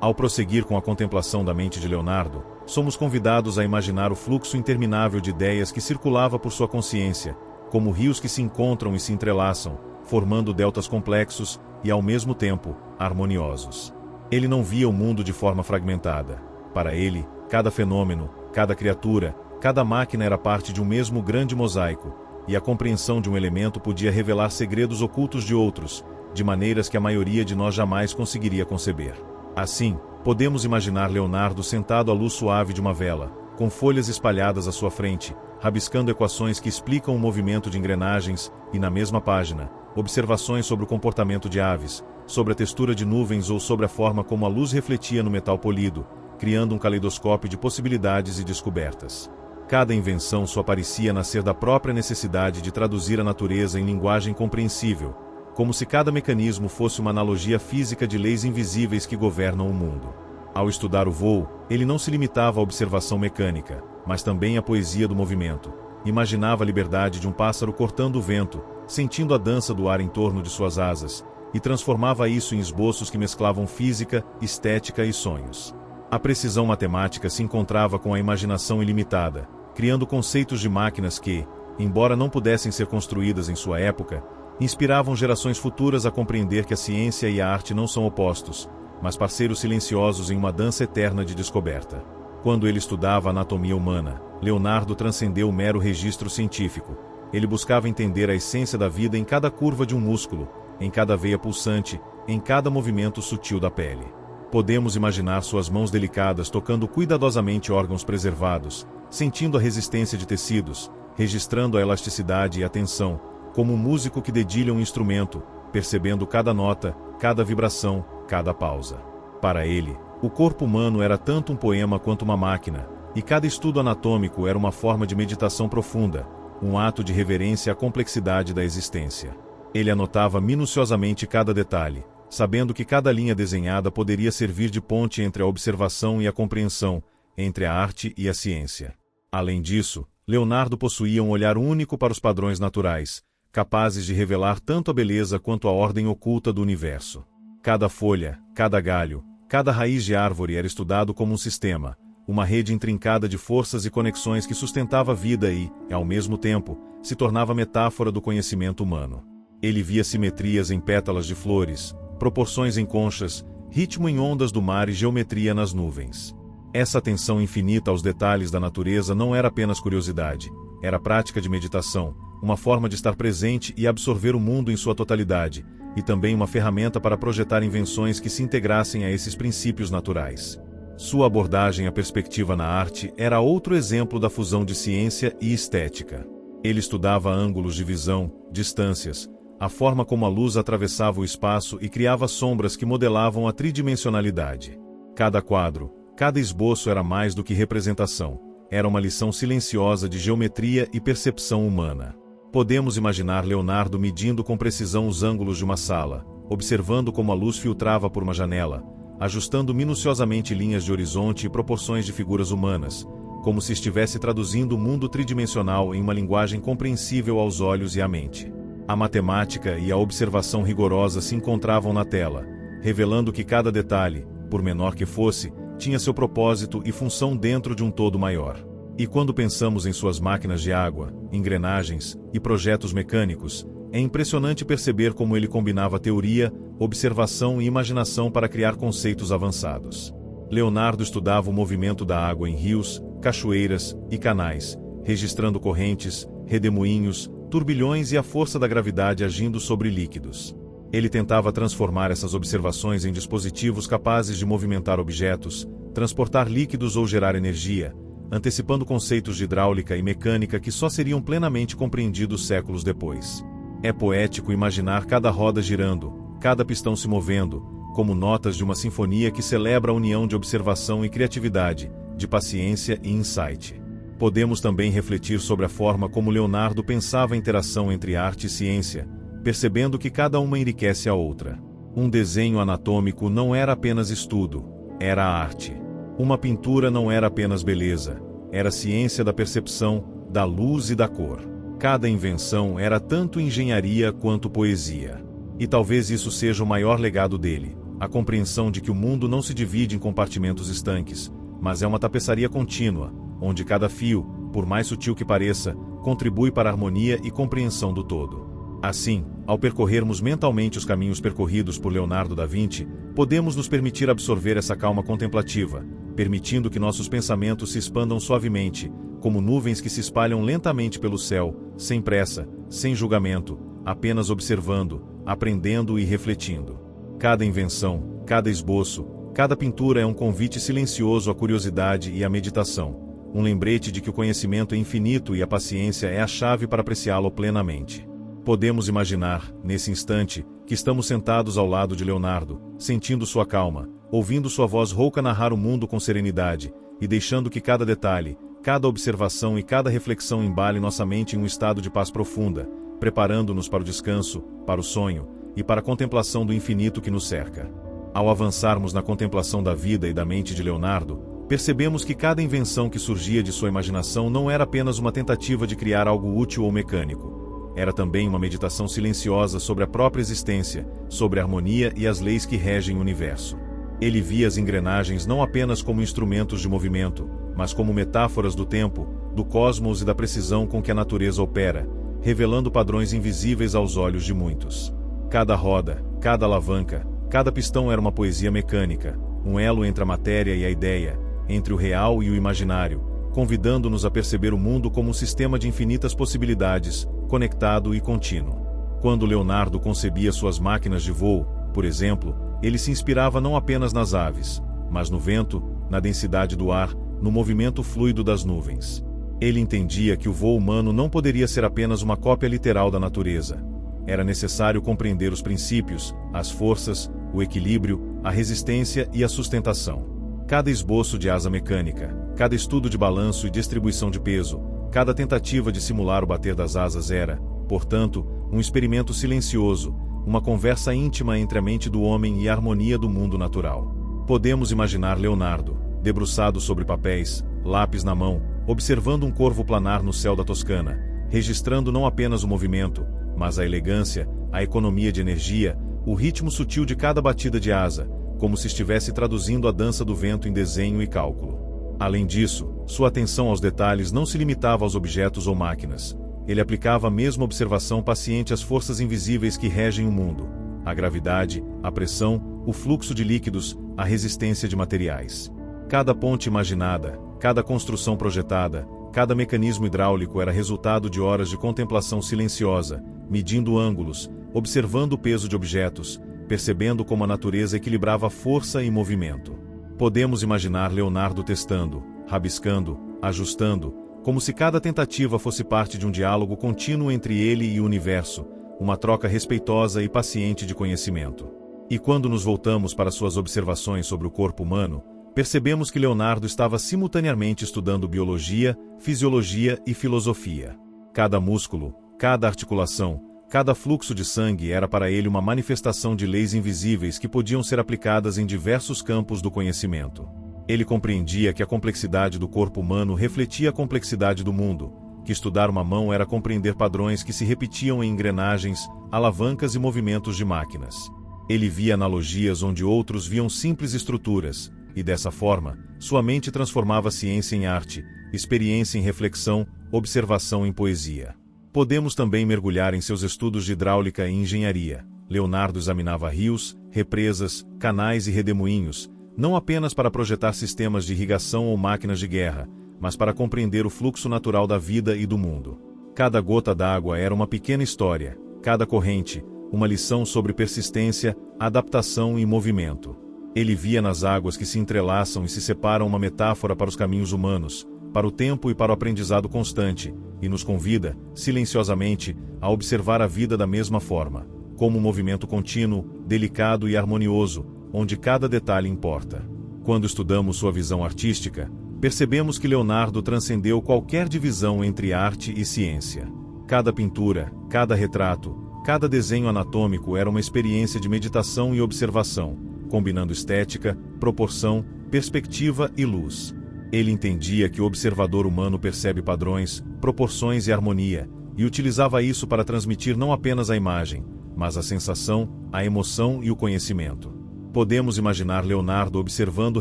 Ao prosseguir com a contemplação da mente de Leonardo, somos convidados a imaginar o fluxo interminável de ideias que circulava por sua consciência, como rios que se encontram e se entrelaçam, formando deltas complexos e, ao mesmo tempo, harmoniosos. Ele não via o mundo de forma fragmentada. Para ele, cada fenômeno, cada criatura, cada máquina era parte de um mesmo grande mosaico, e a compreensão de um elemento podia revelar segredos ocultos de outros, de maneiras que a maioria de nós jamais conseguiria conceber. Assim, podemos imaginar Leonardo sentado à luz suave de uma vela, com folhas espalhadas à sua frente, rabiscando equações que explicam o movimento de engrenagens, e na mesma página, observações sobre o comportamento de aves, sobre a textura de nuvens ou sobre a forma como a luz refletia no metal polido, criando um caleidoscópio de possibilidades e descobertas. Cada invenção só parecia nascer da própria necessidade de traduzir a natureza em linguagem compreensível, como se cada mecanismo fosse uma analogia física de leis invisíveis que governam o mundo. Ao estudar o voo, ele não se limitava à observação mecânica, mas também à poesia do movimento. Imaginava a liberdade de um pássaro cortando o vento, sentindo a dança do ar em torno de suas asas, e transformava isso em esboços que mesclavam física, estética e sonhos. A precisão matemática se encontrava com a imaginação ilimitada, criando conceitos de máquinas que, embora não pudessem ser construídas em sua época, inspiravam gerações futuras a compreender que a ciência e a arte não são opostos, mas parceiros silenciosos em uma dança eterna de descoberta. Quando ele estudava a anatomia humana, Leonardo transcendeu o mero registro científico. Ele buscava entender a essência da vida em cada curva de um músculo, em cada veia pulsante, em cada movimento sutil da pele. Podemos imaginar suas mãos delicadas tocando cuidadosamente órgãos preservados, sentindo a resistência de tecidos, registrando a elasticidade e a tensão, como um músico que dedilha um instrumento, percebendo cada nota, cada vibração, cada pausa. Para ele, o corpo humano era tanto um poema quanto uma máquina, e cada estudo anatômico era uma forma de meditação profunda, um ato de reverência à complexidade da existência. Ele anotava minuciosamente cada detalhe, sabendo que cada linha desenhada poderia servir de ponte entre a observação e a compreensão, entre a arte e a ciência. Além disso, Leonardo possuía um olhar único para os padrões naturais, capazes de revelar tanto a beleza quanto a ordem oculta do universo. Cada folha, cada galho, cada raiz de árvore era estudado como um sistema, uma rede intrincada de forças e conexões que sustentava a vida e, ao mesmo tempo, se tornava metáfora do conhecimento humano. Ele via simetrias em pétalas de flores, proporções em conchas, ritmo em ondas do mar e geometria nas nuvens. Essa atenção infinita aos detalhes da natureza não era apenas curiosidade, era prática de meditação, uma forma de estar presente e absorver o mundo em sua totalidade, e também uma ferramenta para projetar invenções que se integrassem a esses princípios naturais. Sua abordagem à perspectiva na arte era outro exemplo da fusão de ciência e estética. Ele estudava ângulos de visão, distâncias, a forma como a luz atravessava o espaço e criava sombras que modelavam a tridimensionalidade. Cada quadro, cada esboço era mais do que representação. Era uma lição silenciosa de geometria e percepção humana. Podemos imaginar Leonardo medindo com precisão os ângulos de uma sala, observando como a luz filtrava por uma janela, ajustando minuciosamente linhas de horizonte e proporções de figuras humanas, como se estivesse traduzindo o mundo tridimensional em uma linguagem compreensível aos olhos e à mente. A matemática e a observação rigorosa se encontravam na tela, revelando que cada detalhe, por menor que fosse, tinha seu propósito e função dentro de um todo maior. E quando pensamos em suas máquinas de água, engrenagens e projetos mecânicos, é impressionante perceber como ele combinava teoria, observação e imaginação para criar conceitos avançados. Leonardo estudava o movimento da água em rios, cachoeiras e canais, registrando correntes, redemoinhos, turbilhões e a força da gravidade agindo sobre líquidos. Ele tentava transformar essas observações em dispositivos capazes de movimentar objetos, transportar líquidos ou gerar energia, antecipando conceitos de hidráulica e mecânica que só seriam plenamente compreendidos séculos depois. É poético imaginar cada roda girando, cada pistão se movendo, como notas de uma sinfonia que celebra a união de observação e criatividade, de paciência e insight. Podemos também refletir sobre a forma como Leonardo pensava a interação entre arte e ciência, percebendo que cada uma enriquece a outra. Um desenho anatômico não era apenas estudo, era arte. Uma pintura não era apenas beleza, era ciência da percepção, da luz e da cor. Cada invenção era tanto engenharia quanto poesia. E talvez isso seja o maior legado dele, a compreensão de que o mundo não se divide em compartimentos estanques, mas é uma tapeçaria contínua, onde cada fio, por mais sutil que pareça, contribui para a harmonia e compreensão do todo. Assim, ao percorrermos mentalmente os caminhos percorridos por Leonardo da Vinci, podemos nos permitir absorver essa calma contemplativa, permitindo que nossos pensamentos se expandam suavemente, como nuvens que se espalham lentamente pelo céu, sem pressa, sem julgamento, apenas observando, aprendendo e refletindo. Cada invenção, cada esboço, cada pintura é um convite silencioso à curiosidade e à meditação, um lembrete de que o conhecimento é infinito e a paciência é a chave para apreciá-lo plenamente. Podemos imaginar, nesse instante, que estamos sentados ao lado de Leonardo, sentindo sua calma, ouvindo sua voz rouca narrar o mundo com serenidade, e deixando que cada detalhe, cada observação e cada reflexão embale nossa mente em um estado de paz profunda, preparando-nos para o descanso, para o sonho, e para a contemplação do infinito que nos cerca. Ao avançarmos na contemplação da vida e da mente de Leonardo, percebemos que cada invenção que surgia de sua imaginação não era apenas uma tentativa de criar algo útil ou mecânico. Era também uma meditação silenciosa sobre a própria existência, sobre a harmonia e as leis que regem o universo. Ele via as engrenagens não apenas como instrumentos de movimento, mas como metáforas do tempo, do cosmos e da precisão com que a natureza opera, revelando padrões invisíveis aos olhos de muitos. Cada roda, cada alavanca, cada pistão era uma poesia mecânica, um elo entre a matéria e a ideia, entre o real e o imaginário, convidando-nos a perceber o mundo como um sistema de infinitas possibilidades, conectado e contínuo. Quando Leonardo concebia suas máquinas de voo, por exemplo, ele se inspirava não apenas nas aves, mas no vento, na densidade do ar, no movimento fluido das nuvens. Ele entendia que o voo humano não poderia ser apenas uma cópia literal da natureza. Era necessário compreender os princípios, as forças, o equilíbrio, a resistência e a sustentação. Cada esboço de asa mecânica, cada estudo de balanço e distribuição de peso, cada tentativa de simular o bater das asas era, portanto, um experimento silencioso, uma conversa íntima entre a mente do homem e a harmonia do mundo natural. Podemos imaginar Leonardo, debruçado sobre papéis, lápis na mão, observando um corvo planar no céu da Toscana, registrando não apenas o movimento, mas a elegância, a economia de energia, o ritmo sutil de cada batida de asa, como se estivesse traduzindo a dança do vento em desenho e cálculo. Além disso, sua atenção aos detalhes não se limitava aos objetos ou máquinas. Ele aplicava a mesma observação paciente às forças invisíveis que regem o mundo: a gravidade, a pressão, o fluxo de líquidos, a resistência de materiais. Cada ponte imaginada, cada construção projetada, cada mecanismo hidráulico era resultado de horas de contemplação silenciosa, medindo ângulos, observando o peso de objetos, percebendo como a natureza equilibrava força e movimento. Podemos imaginar Leonardo testando, rabiscando, ajustando, como se cada tentativa fosse parte de um diálogo contínuo entre ele e o universo, uma troca respeitosa e paciente de conhecimento. E quando nos voltamos para suas observações sobre o corpo humano, percebemos que Leonardo estava simultaneamente estudando biologia, fisiologia e filosofia. Cada músculo, cada articulação, cada fluxo de sangue era para ele uma manifestação de leis invisíveis que podiam ser aplicadas em diversos campos do conhecimento. Ele compreendia que a complexidade do corpo humano refletia a complexidade do mundo, que estudar uma mão era compreender padrões que se repetiam em engrenagens, alavancas e movimentos de máquinas. Ele via analogias onde outros viam simples estruturas, e dessa forma, sua mente transformava ciência em arte, experiência em reflexão, observação em poesia. Podemos também mergulhar em seus estudos de hidráulica e engenharia. Leonardo examinava rios, represas, canais e redemoinhos, não apenas para projetar sistemas de irrigação ou máquinas de guerra, mas para compreender o fluxo natural da vida e do mundo. Cada gota d'água era uma pequena história, cada corrente, uma lição sobre persistência, adaptação e movimento. Ele via nas águas que se entrelaçam e se separam uma metáfora para os caminhos humanos, para o tempo e para o aprendizado constante, e nos convida, silenciosamente, a observar a vida da mesma forma, como um movimento contínuo, delicado e harmonioso, onde cada detalhe importa. Quando estudamos sua visão artística, percebemos que Leonardo transcendeu qualquer divisão entre arte e ciência. Cada pintura, cada retrato, cada desenho anatômico era uma experiência de meditação e observação, combinando estética, proporção, perspectiva e luz. Ele entendia que o observador humano percebe padrões, proporções e harmonia, e utilizava isso para transmitir não apenas a imagem, mas a sensação, a emoção e o conhecimento. Podemos imaginar Leonardo observando o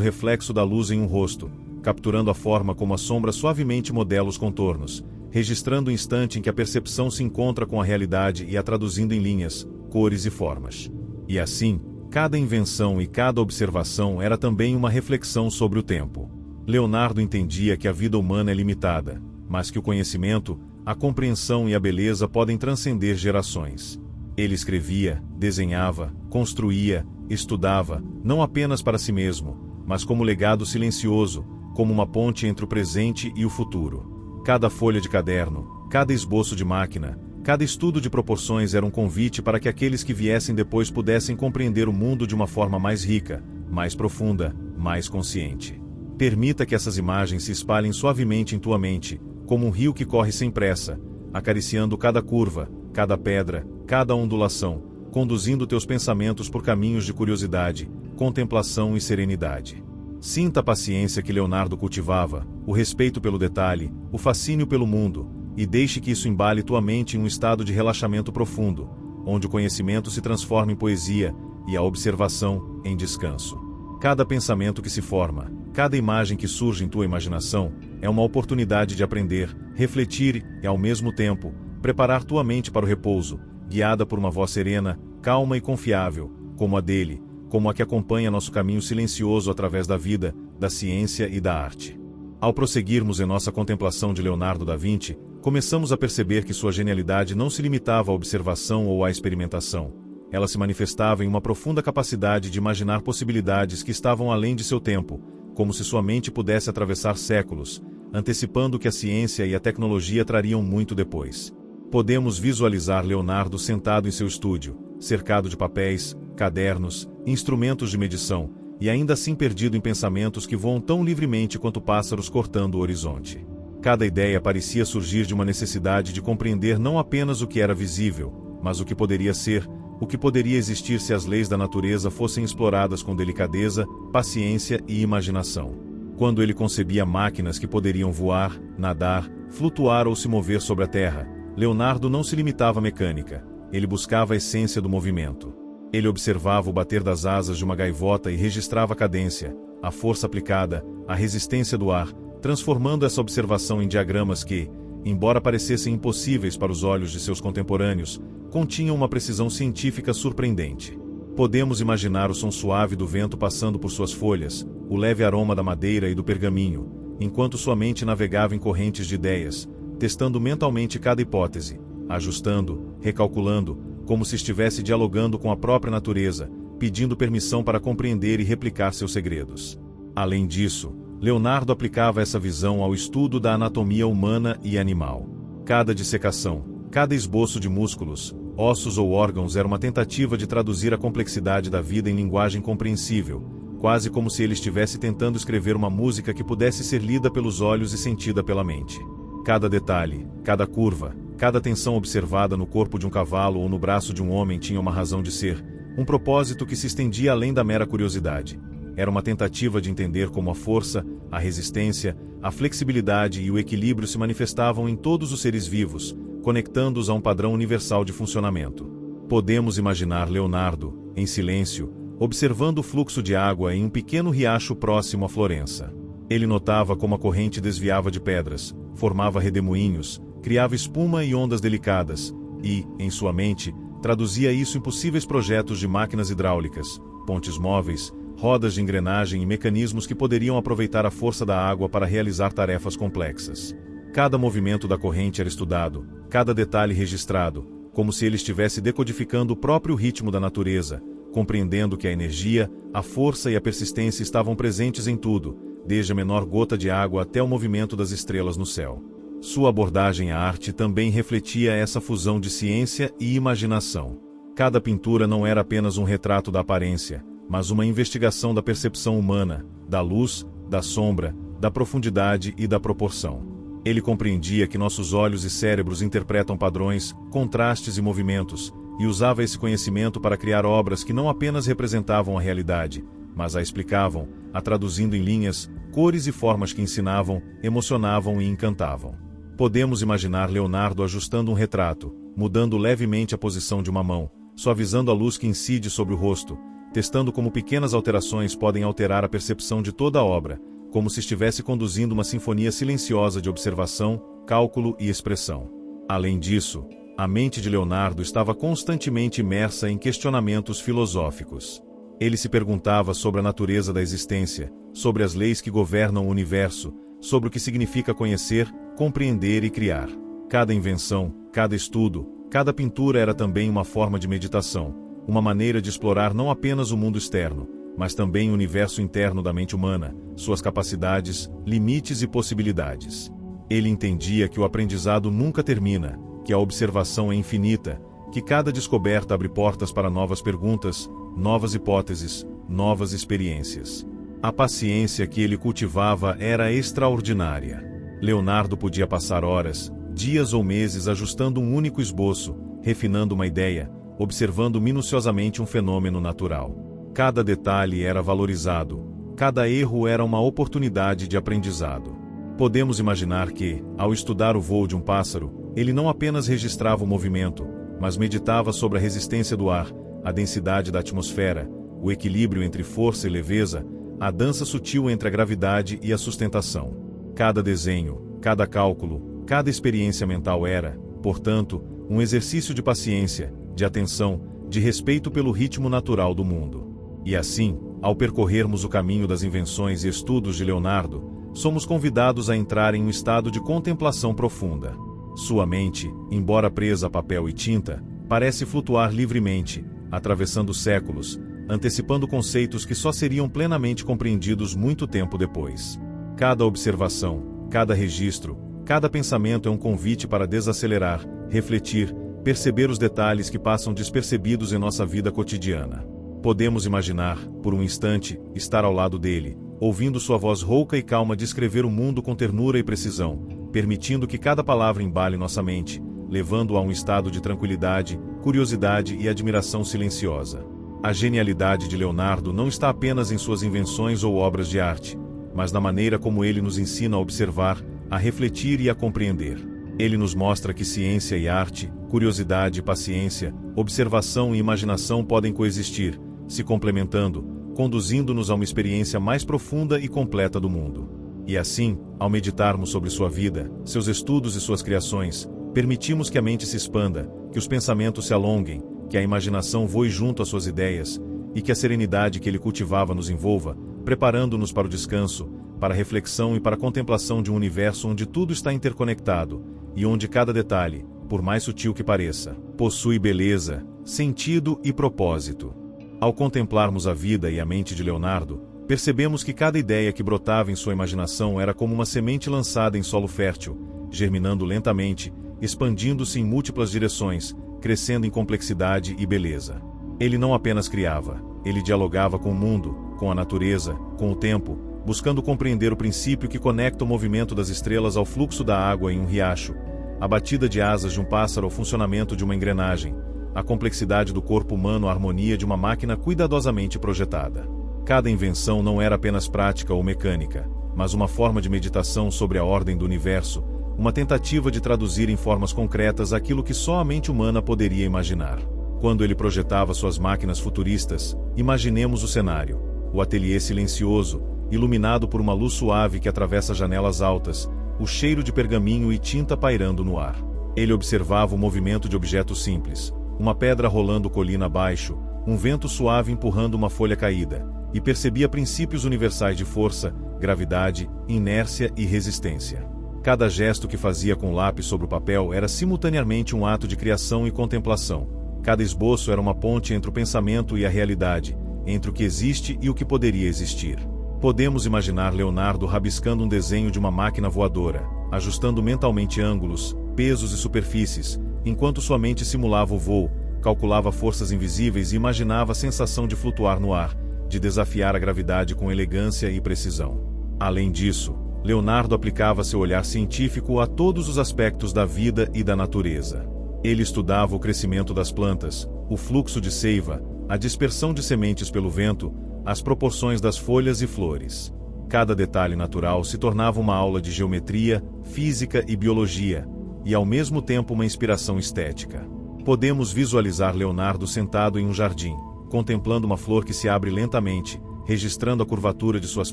reflexo da luz em um rosto, capturando a forma como a sombra suavemente modela os contornos, registrando o instante em que a percepção se encontra com a realidade e a traduzindo em linhas, cores e formas. E assim, cada invenção e cada observação era também uma reflexão sobre o tempo. Leonardo entendia que a vida humana é limitada, mas que o conhecimento, a compreensão e a beleza podem transcender gerações. Ele escrevia, desenhava, construía, estudava, não apenas para si mesmo, mas como legado silencioso, como uma ponte entre o presente e o futuro. Cada folha de caderno, cada esboço de máquina, cada estudo de proporções era um convite para que aqueles que viessem depois pudessem compreender o mundo de uma forma mais rica, mais profunda, mais consciente. Permita que essas imagens se espalhem suavemente em tua mente, como um rio que corre sem pressa, acariciando cada curva, cada pedra, cada ondulação, conduzindo teus pensamentos por caminhos de curiosidade, contemplação e serenidade. Sinta a paciência que Leonardo cultivava, o respeito pelo detalhe, o fascínio pelo mundo, e deixe que isso embale tua mente em um estado de relaxamento profundo, onde o conhecimento se transforma em poesia e a observação em descanso. Cada pensamento que se forma, cada imagem que surge em tua imaginação, é uma oportunidade de aprender, refletir e, ao mesmo tempo, preparar tua mente para o repouso, guiada por uma voz serena, calma e confiável, como a dele, como a que acompanha nosso caminho silencioso através da vida, da ciência e da arte. Ao prosseguirmos em nossa contemplação de Leonardo da Vinci, começamos a perceber que sua genialidade não se limitava à observação ou à experimentação. Ela se manifestava em uma profunda capacidade de imaginar possibilidades que estavam além de seu tempo, como se sua mente pudesse atravessar séculos, antecipando o que a ciência e a tecnologia trariam muito depois. Podemos visualizar Leonardo sentado em seu estúdio, cercado de papéis, cadernos, instrumentos de medição, e ainda assim perdido em pensamentos que voam tão livremente quanto pássaros cortando o horizonte. Cada ideia parecia surgir de uma necessidade de compreender não apenas o que era visível, mas o que poderia ser, o que poderia existir se as leis da natureza fossem exploradas com delicadeza, paciência e imaginação. Quando ele concebia máquinas que poderiam voar, nadar, flutuar ou se mover sobre a terra, Leonardo não se limitava à mecânica, ele buscava a essência do movimento. Ele observava o bater das asas de uma gaivota e registrava a cadência, a força aplicada, a resistência do ar, transformando essa observação em diagramas que, embora parecessem impossíveis para os olhos de seus contemporâneos, continham uma precisão científica surpreendente. Podemos imaginar o som suave do vento passando por suas folhas, o leve aroma da madeira e do pergaminho, enquanto sua mente navegava em correntes de ideias, testando mentalmente cada hipótese, ajustando, recalculando, como se estivesse dialogando com a própria natureza, pedindo permissão para compreender e replicar seus segredos. Além disso, Leonardo aplicava essa visão ao estudo da anatomia humana e animal. Cada dissecação, cada esboço de músculos, ossos ou órgãos era uma tentativa de traduzir a complexidade da vida em linguagem compreensível, quase como se ele estivesse tentando escrever uma música que pudesse ser lida pelos olhos e sentida pela mente. Cada detalhe, cada curva, cada tensão observada no corpo de um cavalo ou no braço de um homem tinha uma razão de ser, um propósito que se estendia além da mera curiosidade. Era uma tentativa de entender como a força, a resistência, a flexibilidade e o equilíbrio se manifestavam em todos os seres vivos, conectando-os a um padrão universal de funcionamento. Podemos imaginar Leonardo, em silêncio, observando o fluxo de água em um pequeno riacho próximo a Florença. Ele notava como a corrente desviava de pedras, formava redemoinhos, criava espuma e ondas delicadas, e, em sua mente, traduzia isso em possíveis projetos de máquinas hidráulicas, pontes móveis, rodas de engrenagem e mecanismos que poderiam aproveitar a força da água para realizar tarefas complexas. Cada movimento da corrente era estudado, cada detalhe registrado, como se ele estivesse decodificando o próprio ritmo da natureza, compreendendo que a energia, a força e a persistência estavam presentes em tudo, desde a menor gota de água até o movimento das estrelas no céu. Sua abordagem à arte também refletia essa fusão de ciência e imaginação. Cada pintura não era apenas um retrato da aparência, mas uma investigação da percepção humana, da luz, da sombra, da profundidade e da proporção. Ele compreendia que nossos olhos e cérebros interpretam padrões, contrastes e movimentos, e usava esse conhecimento para criar obras que não apenas representavam a realidade, mas a explicavam, a traduzindo em linhas, cores e formas que ensinavam, emocionavam e encantavam. Podemos imaginar Leonardo ajustando um retrato, mudando levemente a posição de uma mão, suavizando a luz que incide sobre o rosto, testando como pequenas alterações podem alterar a percepção de toda a obra, como se estivesse conduzindo uma sinfonia silenciosa de observação, cálculo e expressão. Além disso, a mente de Leonardo estava constantemente imersa em questionamentos filosóficos. Ele se perguntava sobre a natureza da existência, sobre as leis que governam o universo, sobre o que significa conhecer, compreender e criar. Cada invenção, cada estudo, cada pintura era também uma forma de meditação, uma maneira de explorar não apenas o mundo externo, mas também o universo interno da mente humana, suas capacidades, limites e possibilidades. Ele entendia que o aprendizado nunca termina, que a observação é infinita, que cada descoberta abre portas para novas perguntas, novas hipóteses, novas experiências. A paciência que ele cultivava era extraordinária. Leonardo podia passar horas, dias ou meses ajustando um único esboço, refinando uma ideia, observando minuciosamente um fenômeno natural. Cada detalhe era valorizado, cada erro era uma oportunidade de aprendizado. Podemos imaginar que, ao estudar o voo de um pássaro, ele não apenas registrava o movimento, mas meditava sobre a resistência do ar, a densidade da atmosfera, o equilíbrio entre força e leveza, a dança sutil entre a gravidade e a sustentação. Cada desenho, cada cálculo, cada experiência mental era, portanto, um exercício de paciência, de atenção, de respeito pelo ritmo natural do mundo. E assim, ao percorrermos o caminho das invenções e estudos de Leonardo, somos convidados a entrar em um estado de contemplação profunda. Sua mente, embora presa a papel e tinta, parece flutuar livremente, atravessando séculos, antecipando conceitos que só seriam plenamente compreendidos muito tempo depois. Cada observação, cada registro, cada pensamento é um convite para desacelerar, refletir, perceber os detalhes que passam despercebidos em nossa vida cotidiana. Podemos imaginar, por um instante, estar ao lado dele, ouvindo sua voz rouca e calma descrever o mundo com ternura e precisão, permitindo que cada palavra embale nossa mente, levando-a a um estado de tranquilidade, curiosidade e admiração silenciosa. A genialidade de Leonardo não está apenas em suas invenções ou obras de arte, mas na maneira como ele nos ensina a observar, a refletir e a compreender. Ele nos mostra que ciência e arte, curiosidade e paciência, observação e imaginação podem coexistir, se complementando, conduzindo-nos a uma experiência mais profunda e completa do mundo. E assim, ao meditarmos sobre sua vida, seus estudos e suas criações, permitimos que a mente se expanda, que os pensamentos se alonguem, que a imaginação voe junto às suas ideias, e que a serenidade que ele cultivava nos envolva, preparando-nos para o descanso, para a reflexão e para a contemplação de um universo onde tudo está interconectado, e onde cada detalhe, por mais sutil que pareça, possui beleza, sentido e propósito. Ao contemplarmos a vida e a mente de Leonardo, percebemos que cada ideia que brotava em sua imaginação era como uma semente lançada em solo fértil, germinando lentamente, expandindo-se em múltiplas direções, crescendo em complexidade e beleza. Ele não apenas criava, ele dialogava com o mundo, com a natureza, com o tempo, buscando compreender o princípio que conecta o movimento das estrelas ao fluxo da água em um riacho, a batida de asas de um pássaro ao funcionamento de uma engrenagem, a complexidade do corpo humano à harmonia de uma máquina cuidadosamente projetada. Cada invenção não era apenas prática ou mecânica, mas uma forma de meditação sobre a ordem do universo, uma tentativa de traduzir em formas concretas aquilo que só a mente humana poderia imaginar. Quando ele projetava suas máquinas futuristas, imaginemos o cenário: o ateliê silencioso, iluminado por uma luz suave que atravessa janelas altas, o cheiro de pergaminho e tinta pairando no ar. Ele observava o movimento de objetos simples, uma pedra rolando colina abaixo, um vento suave empurrando uma folha caída, e percebia princípios universais de força, gravidade, inércia e resistência. Cada gesto que fazia com o lápis sobre o papel era simultaneamente um ato de criação e contemplação. Cada esboço era uma ponte entre o pensamento e a realidade, entre o que existe e o que poderia existir. Podemos imaginar Leonardo rabiscando um desenho de uma máquina voadora, ajustando mentalmente ângulos, pesos e superfícies, enquanto sua mente simulava o voo, calculava forças invisíveis e imaginava a sensação de flutuar no ar, de desafiar a gravidade com elegância e precisão. Além disso, Leonardo aplicava seu olhar científico a todos os aspectos da vida e da natureza. Ele estudava o crescimento das plantas, o fluxo de seiva, a dispersão de sementes pelo vento, as proporções das folhas e flores. Cada detalhe natural se tornava uma aula de geometria, física e biologia, e ao mesmo tempo uma inspiração estética. Podemos visualizar Leonardo sentado em um jardim, contemplando uma flor que se abre lentamente, registrando a curvatura de suas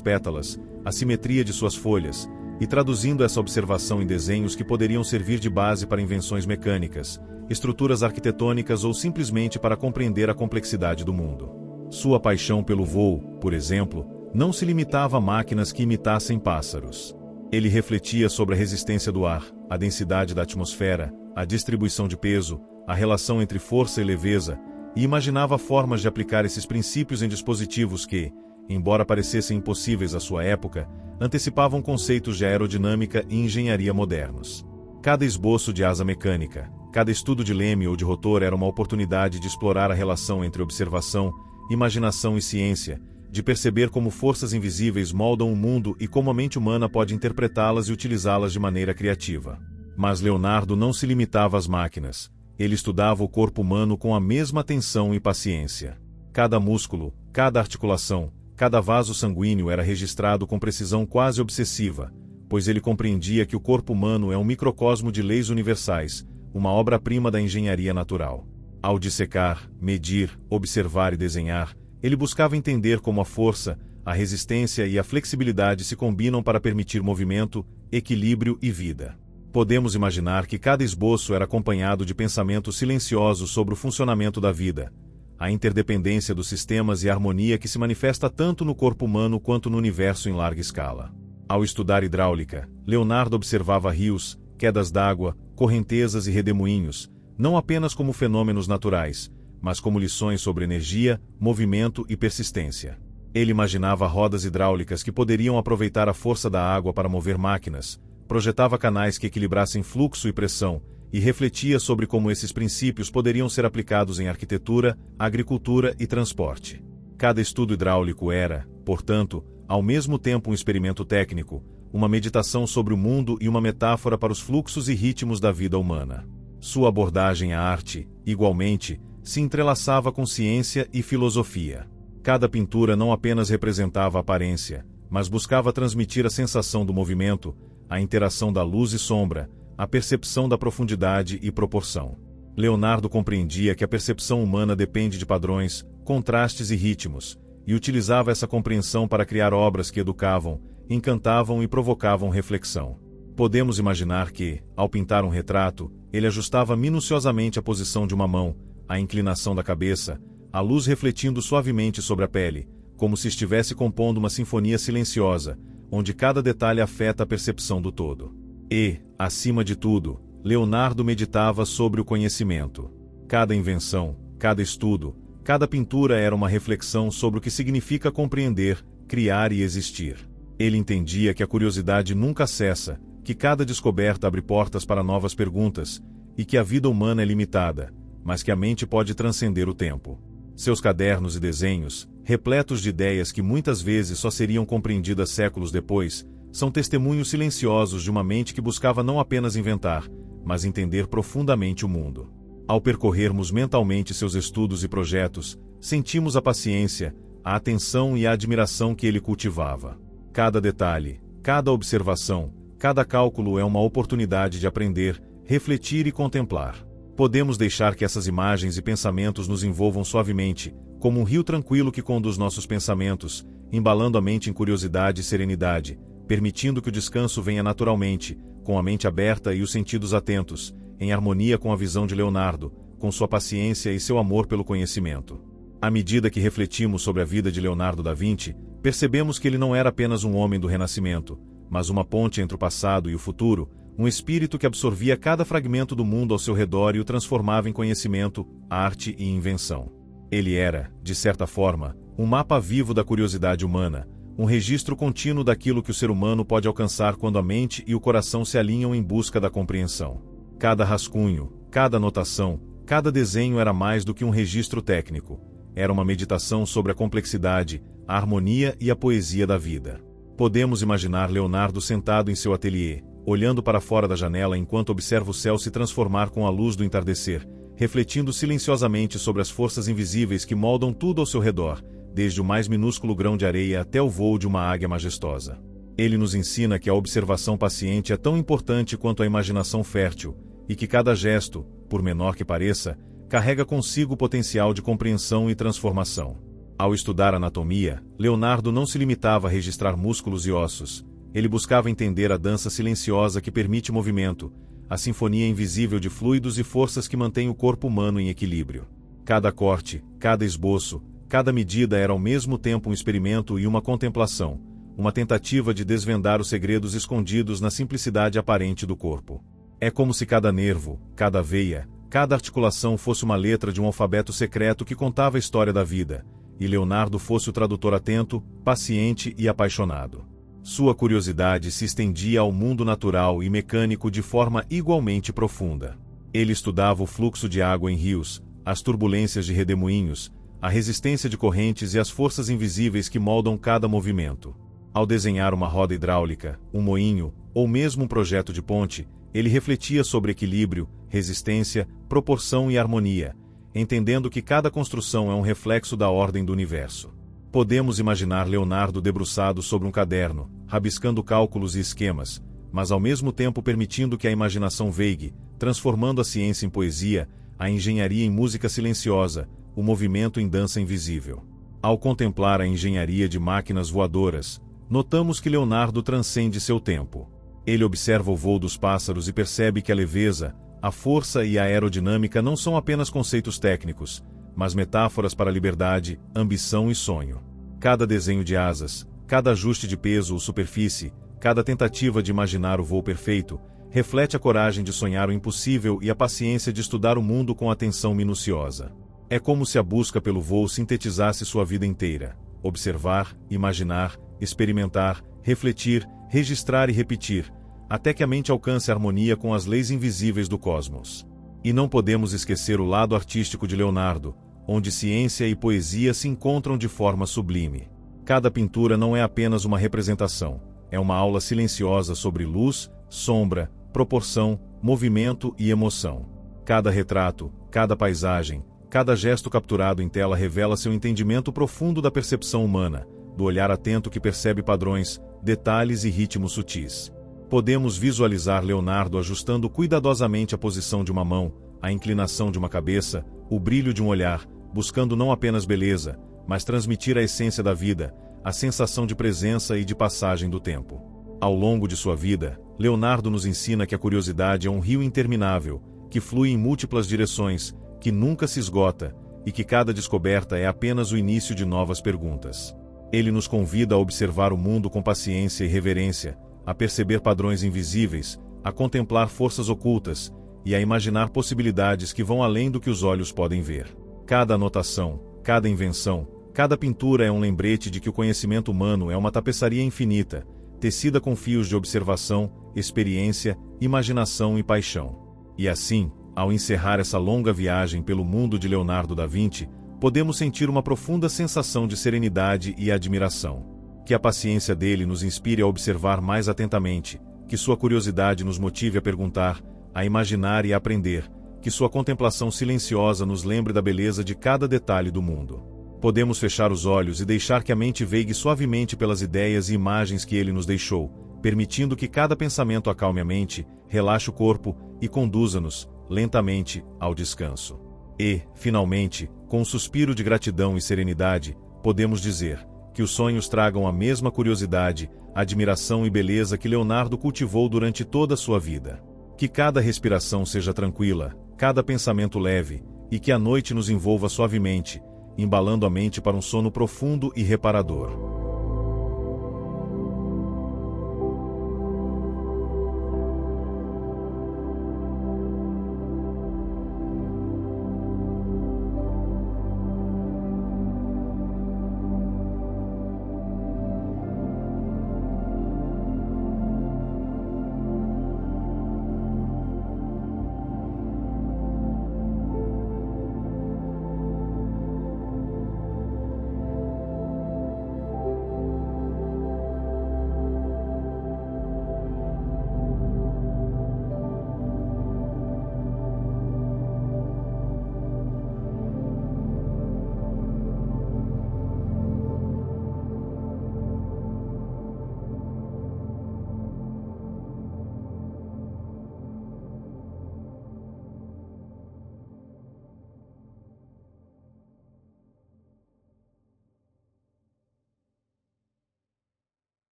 pétalas, a simetria de suas folhas, e traduzindo essa observação em desenhos que poderiam servir de base para invenções mecânicas, estruturas arquitetônicas ou simplesmente para compreender a complexidade do mundo. Sua paixão pelo voo, por exemplo, não se limitava a máquinas que imitassem pássaros. Ele refletia sobre a resistência do ar, a densidade da atmosfera, a distribuição de peso, a relação entre força e leveza, e imaginava formas de aplicar esses princípios em dispositivos que, embora parecessem impossíveis à sua época, antecipavam conceitos de aerodinâmica e engenharia modernos. Cada esboço de asa mecânica, cada estudo de leme ou de rotor era uma oportunidade de explorar a relação entre observação, imaginação e ciência, de perceber como forças invisíveis moldam o mundo e como a mente humana pode interpretá-las e utilizá-las de maneira criativa. Mas Leonardo não se limitava às máquinas. Ele estudava o corpo humano com a mesma atenção e paciência. Cada músculo, cada articulação, cada vaso sanguíneo era registrado com precisão quase obsessiva, pois ele compreendia que o corpo humano é um microcosmo de leis universais, uma obra-prima da engenharia natural. Ao dissecar, medir, observar e desenhar, ele buscava entender como a força, a resistência e a flexibilidade se combinam para permitir movimento, equilíbrio e vida. Podemos imaginar que cada esboço era acompanhado de pensamentos silenciosos sobre o funcionamento da vida, a interdependência dos sistemas e a harmonia que se manifesta tanto no corpo humano quanto no universo em larga escala. Ao estudar hidráulica, Leonardo observava rios, quedas d'água, correntezas e redemoinhos, não apenas como fenômenos naturais, mas como lições sobre energia, movimento e persistência. Ele imaginava rodas hidráulicas que poderiam aproveitar a força da água para mover máquinas, projetava canais que equilibrassem fluxo e pressão, e refletia sobre como esses princípios poderiam ser aplicados em arquitetura, agricultura e transporte. Cada estudo hidráulico era, portanto, ao mesmo tempo um experimento técnico, uma meditação sobre o mundo e uma metáfora para os fluxos e ritmos da vida humana. Sua abordagem à arte, igualmente, se entrelaçava com ciência e filosofia. Cada pintura não apenas representava a aparência, mas buscava transmitir a sensação do movimento, a interação da luz e sombra, a percepção da profundidade e proporção. Leonardo compreendia que a percepção humana depende de padrões, contrastes e ritmos, e utilizava essa compreensão para criar obras que educavam, encantavam e provocavam reflexão. Podemos imaginar que, ao pintar um retrato, ele ajustava minuciosamente a posição de uma mão, a inclinação da cabeça, a luz refletindo suavemente sobre a pele, como se estivesse compondo uma sinfonia silenciosa, onde cada detalhe afeta a percepção do todo. E, acima de tudo, Leonardo meditava sobre o conhecimento. Cada invenção, cada estudo, cada pintura era uma reflexão sobre o que significa compreender, criar e existir. Ele entendia que a curiosidade nunca cessa, que cada descoberta abre portas para novas perguntas, e que a vida humana é limitada, mas que a mente pode transcender o tempo. Seus cadernos e desenhos, repletos de ideias que muitas vezes só seriam compreendidas séculos depois, são testemunhos silenciosos de uma mente que buscava não apenas inventar, mas entender profundamente o mundo. Ao percorrermos mentalmente seus estudos e projetos, sentimos a paciência, a atenção e a admiração que ele cultivava. Cada detalhe, cada observação, cada cálculo é uma oportunidade de aprender, refletir e contemplar. Podemos deixar que essas imagens e pensamentos nos envolvam suavemente, como um rio tranquilo que conduz nossos pensamentos, embalando a mente em curiosidade e serenidade, permitindo que o descanso venha naturalmente, com a mente aberta e os sentidos atentos, em harmonia com a visão de Leonardo, com sua paciência e seu amor pelo conhecimento. À medida que refletimos sobre a vida de Leonardo da Vinci, percebemos que ele não era apenas um homem do Renascimento, mas uma ponte entre o passado e o futuro, um espírito que absorvia cada fragmento do mundo ao seu redor e o transformava em conhecimento, arte e invenção. Ele era, de certa forma, um mapa vivo da curiosidade humana, um registro contínuo daquilo que o ser humano pode alcançar quando a mente e o coração se alinham em busca da compreensão. Cada rascunho, cada anotação, cada desenho era mais do que um registro técnico. Era uma meditação sobre a complexidade, a harmonia e a poesia da vida. Podemos imaginar Leonardo sentado em seu ateliê, olhando para fora da janela enquanto observa o céu se transformar com a luz do entardecer, refletindo silenciosamente sobre as forças invisíveis que moldam tudo ao seu redor, desde o mais minúsculo grão de areia até o voo de uma águia majestosa. Ele nos ensina que a observação paciente é tão importante quanto a imaginação fértil, e que cada gesto, por menor que pareça, carrega consigo o potencial de compreensão e transformação. Ao estudar anatomia, Leonardo não se limitava a registrar músculos e ossos. Ele buscava entender a dança silenciosa que permite movimento, a sinfonia invisível de fluidos e forças que mantém o corpo humano em equilíbrio. Cada corte, cada esboço, cada medida era ao mesmo tempo um experimento e uma contemplação, uma tentativa de desvendar os segredos escondidos na simplicidade aparente do corpo. É como se cada nervo, cada veia, cada articulação fosse uma letra de um alfabeto secreto que contava a história da vida, e Leonardo fosse o tradutor atento, paciente e apaixonado. Sua curiosidade se estendia ao mundo natural e mecânico de forma igualmente profunda. Ele estudava o fluxo de água em rios, as turbulências de redemoinhos, a resistência de correntes e as forças invisíveis que moldam cada movimento. Ao desenhar uma roda hidráulica, um moinho, ou mesmo um projeto de ponte, ele refletia sobre equilíbrio, resistência, proporção e harmonia, entendendo que cada construção é um reflexo da ordem do universo. Podemos imaginar Leonardo debruçado sobre um caderno, rabiscando cálculos e esquemas, mas ao mesmo tempo permitindo que a imaginação vegue, transformando a ciência em poesia, a engenharia em música silenciosa, o movimento em dança invisível. Ao contemplar a engenharia de máquinas voadoras, notamos que Leonardo transcende seu tempo. Ele observa o voo dos pássaros e percebe que a leveza, a força e a aerodinâmica não são apenas conceitos técnicos, mas metáforas para a liberdade, ambição e sonho. Cada desenho de asas, cada ajuste de peso ou superfície, cada tentativa de imaginar o voo perfeito, reflete a coragem de sonhar o impossível e a paciência de estudar o mundo com atenção minuciosa. É como se a busca pelo voo sintetizasse sua vida inteira: observar, imaginar, experimentar, refletir, registrar e repetir, até que a mente alcance a harmonia com as leis invisíveis do cosmos. E não podemos esquecer o lado artístico de Leonardo, onde ciência e poesia se encontram de forma sublime. Cada pintura não é apenas uma representação, é uma aula silenciosa sobre luz, sombra, proporção, movimento e emoção. Cada retrato, cada paisagem, cada gesto capturado em tela revela seu entendimento profundo da percepção humana, do olhar atento que percebe padrões, detalhes e ritmos sutis. Podemos visualizar Leonardo ajustando cuidadosamente a posição de uma mão, a inclinação de uma cabeça, o brilho de um olhar, buscando não apenas beleza, mas transmitir a essência da vida, a sensação de presença e de passagem do tempo. Ao longo de sua vida, Leonardo nos ensina que a curiosidade é um rio interminável, que flui em múltiplas direções, que nunca se esgota, e que cada descoberta é apenas o início de novas perguntas. Ele nos convida a observar o mundo com paciência e reverência, a perceber padrões invisíveis, a contemplar forças ocultas e a imaginar possibilidades que vão além do que os olhos podem ver. Cada anotação, cada invenção, cada pintura é um lembrete de que o conhecimento humano é uma tapeçaria infinita, tecida com fios de observação, experiência, imaginação e paixão. E assim, Ao encerrar essa longa viagem pelo mundo de Leonardo da Vinci, podemos sentir uma profunda sensação de serenidade e admiração. Que a paciência dele nos inspire a observar mais atentamente, que sua curiosidade nos motive a perguntar, a imaginar e a aprender, que sua contemplação silenciosa nos lembre da beleza de cada detalhe do mundo. Podemos fechar os olhos e deixar que a mente veigue suavemente pelas ideias e imagens que ele nos deixou, permitindo que cada pensamento acalme a mente, relaxe o corpo e conduza-nos, lentamente, ao descanso. E, finalmente, com um suspiro de gratidão e serenidade, podemos dizer que os sonhos tragam a mesma curiosidade, admiração e beleza que Leonardo cultivou durante toda a sua vida. Que cada respiração seja tranquila, cada pensamento leve, e que a noite nos envolva suavemente, embalando a mente para um sono profundo e reparador.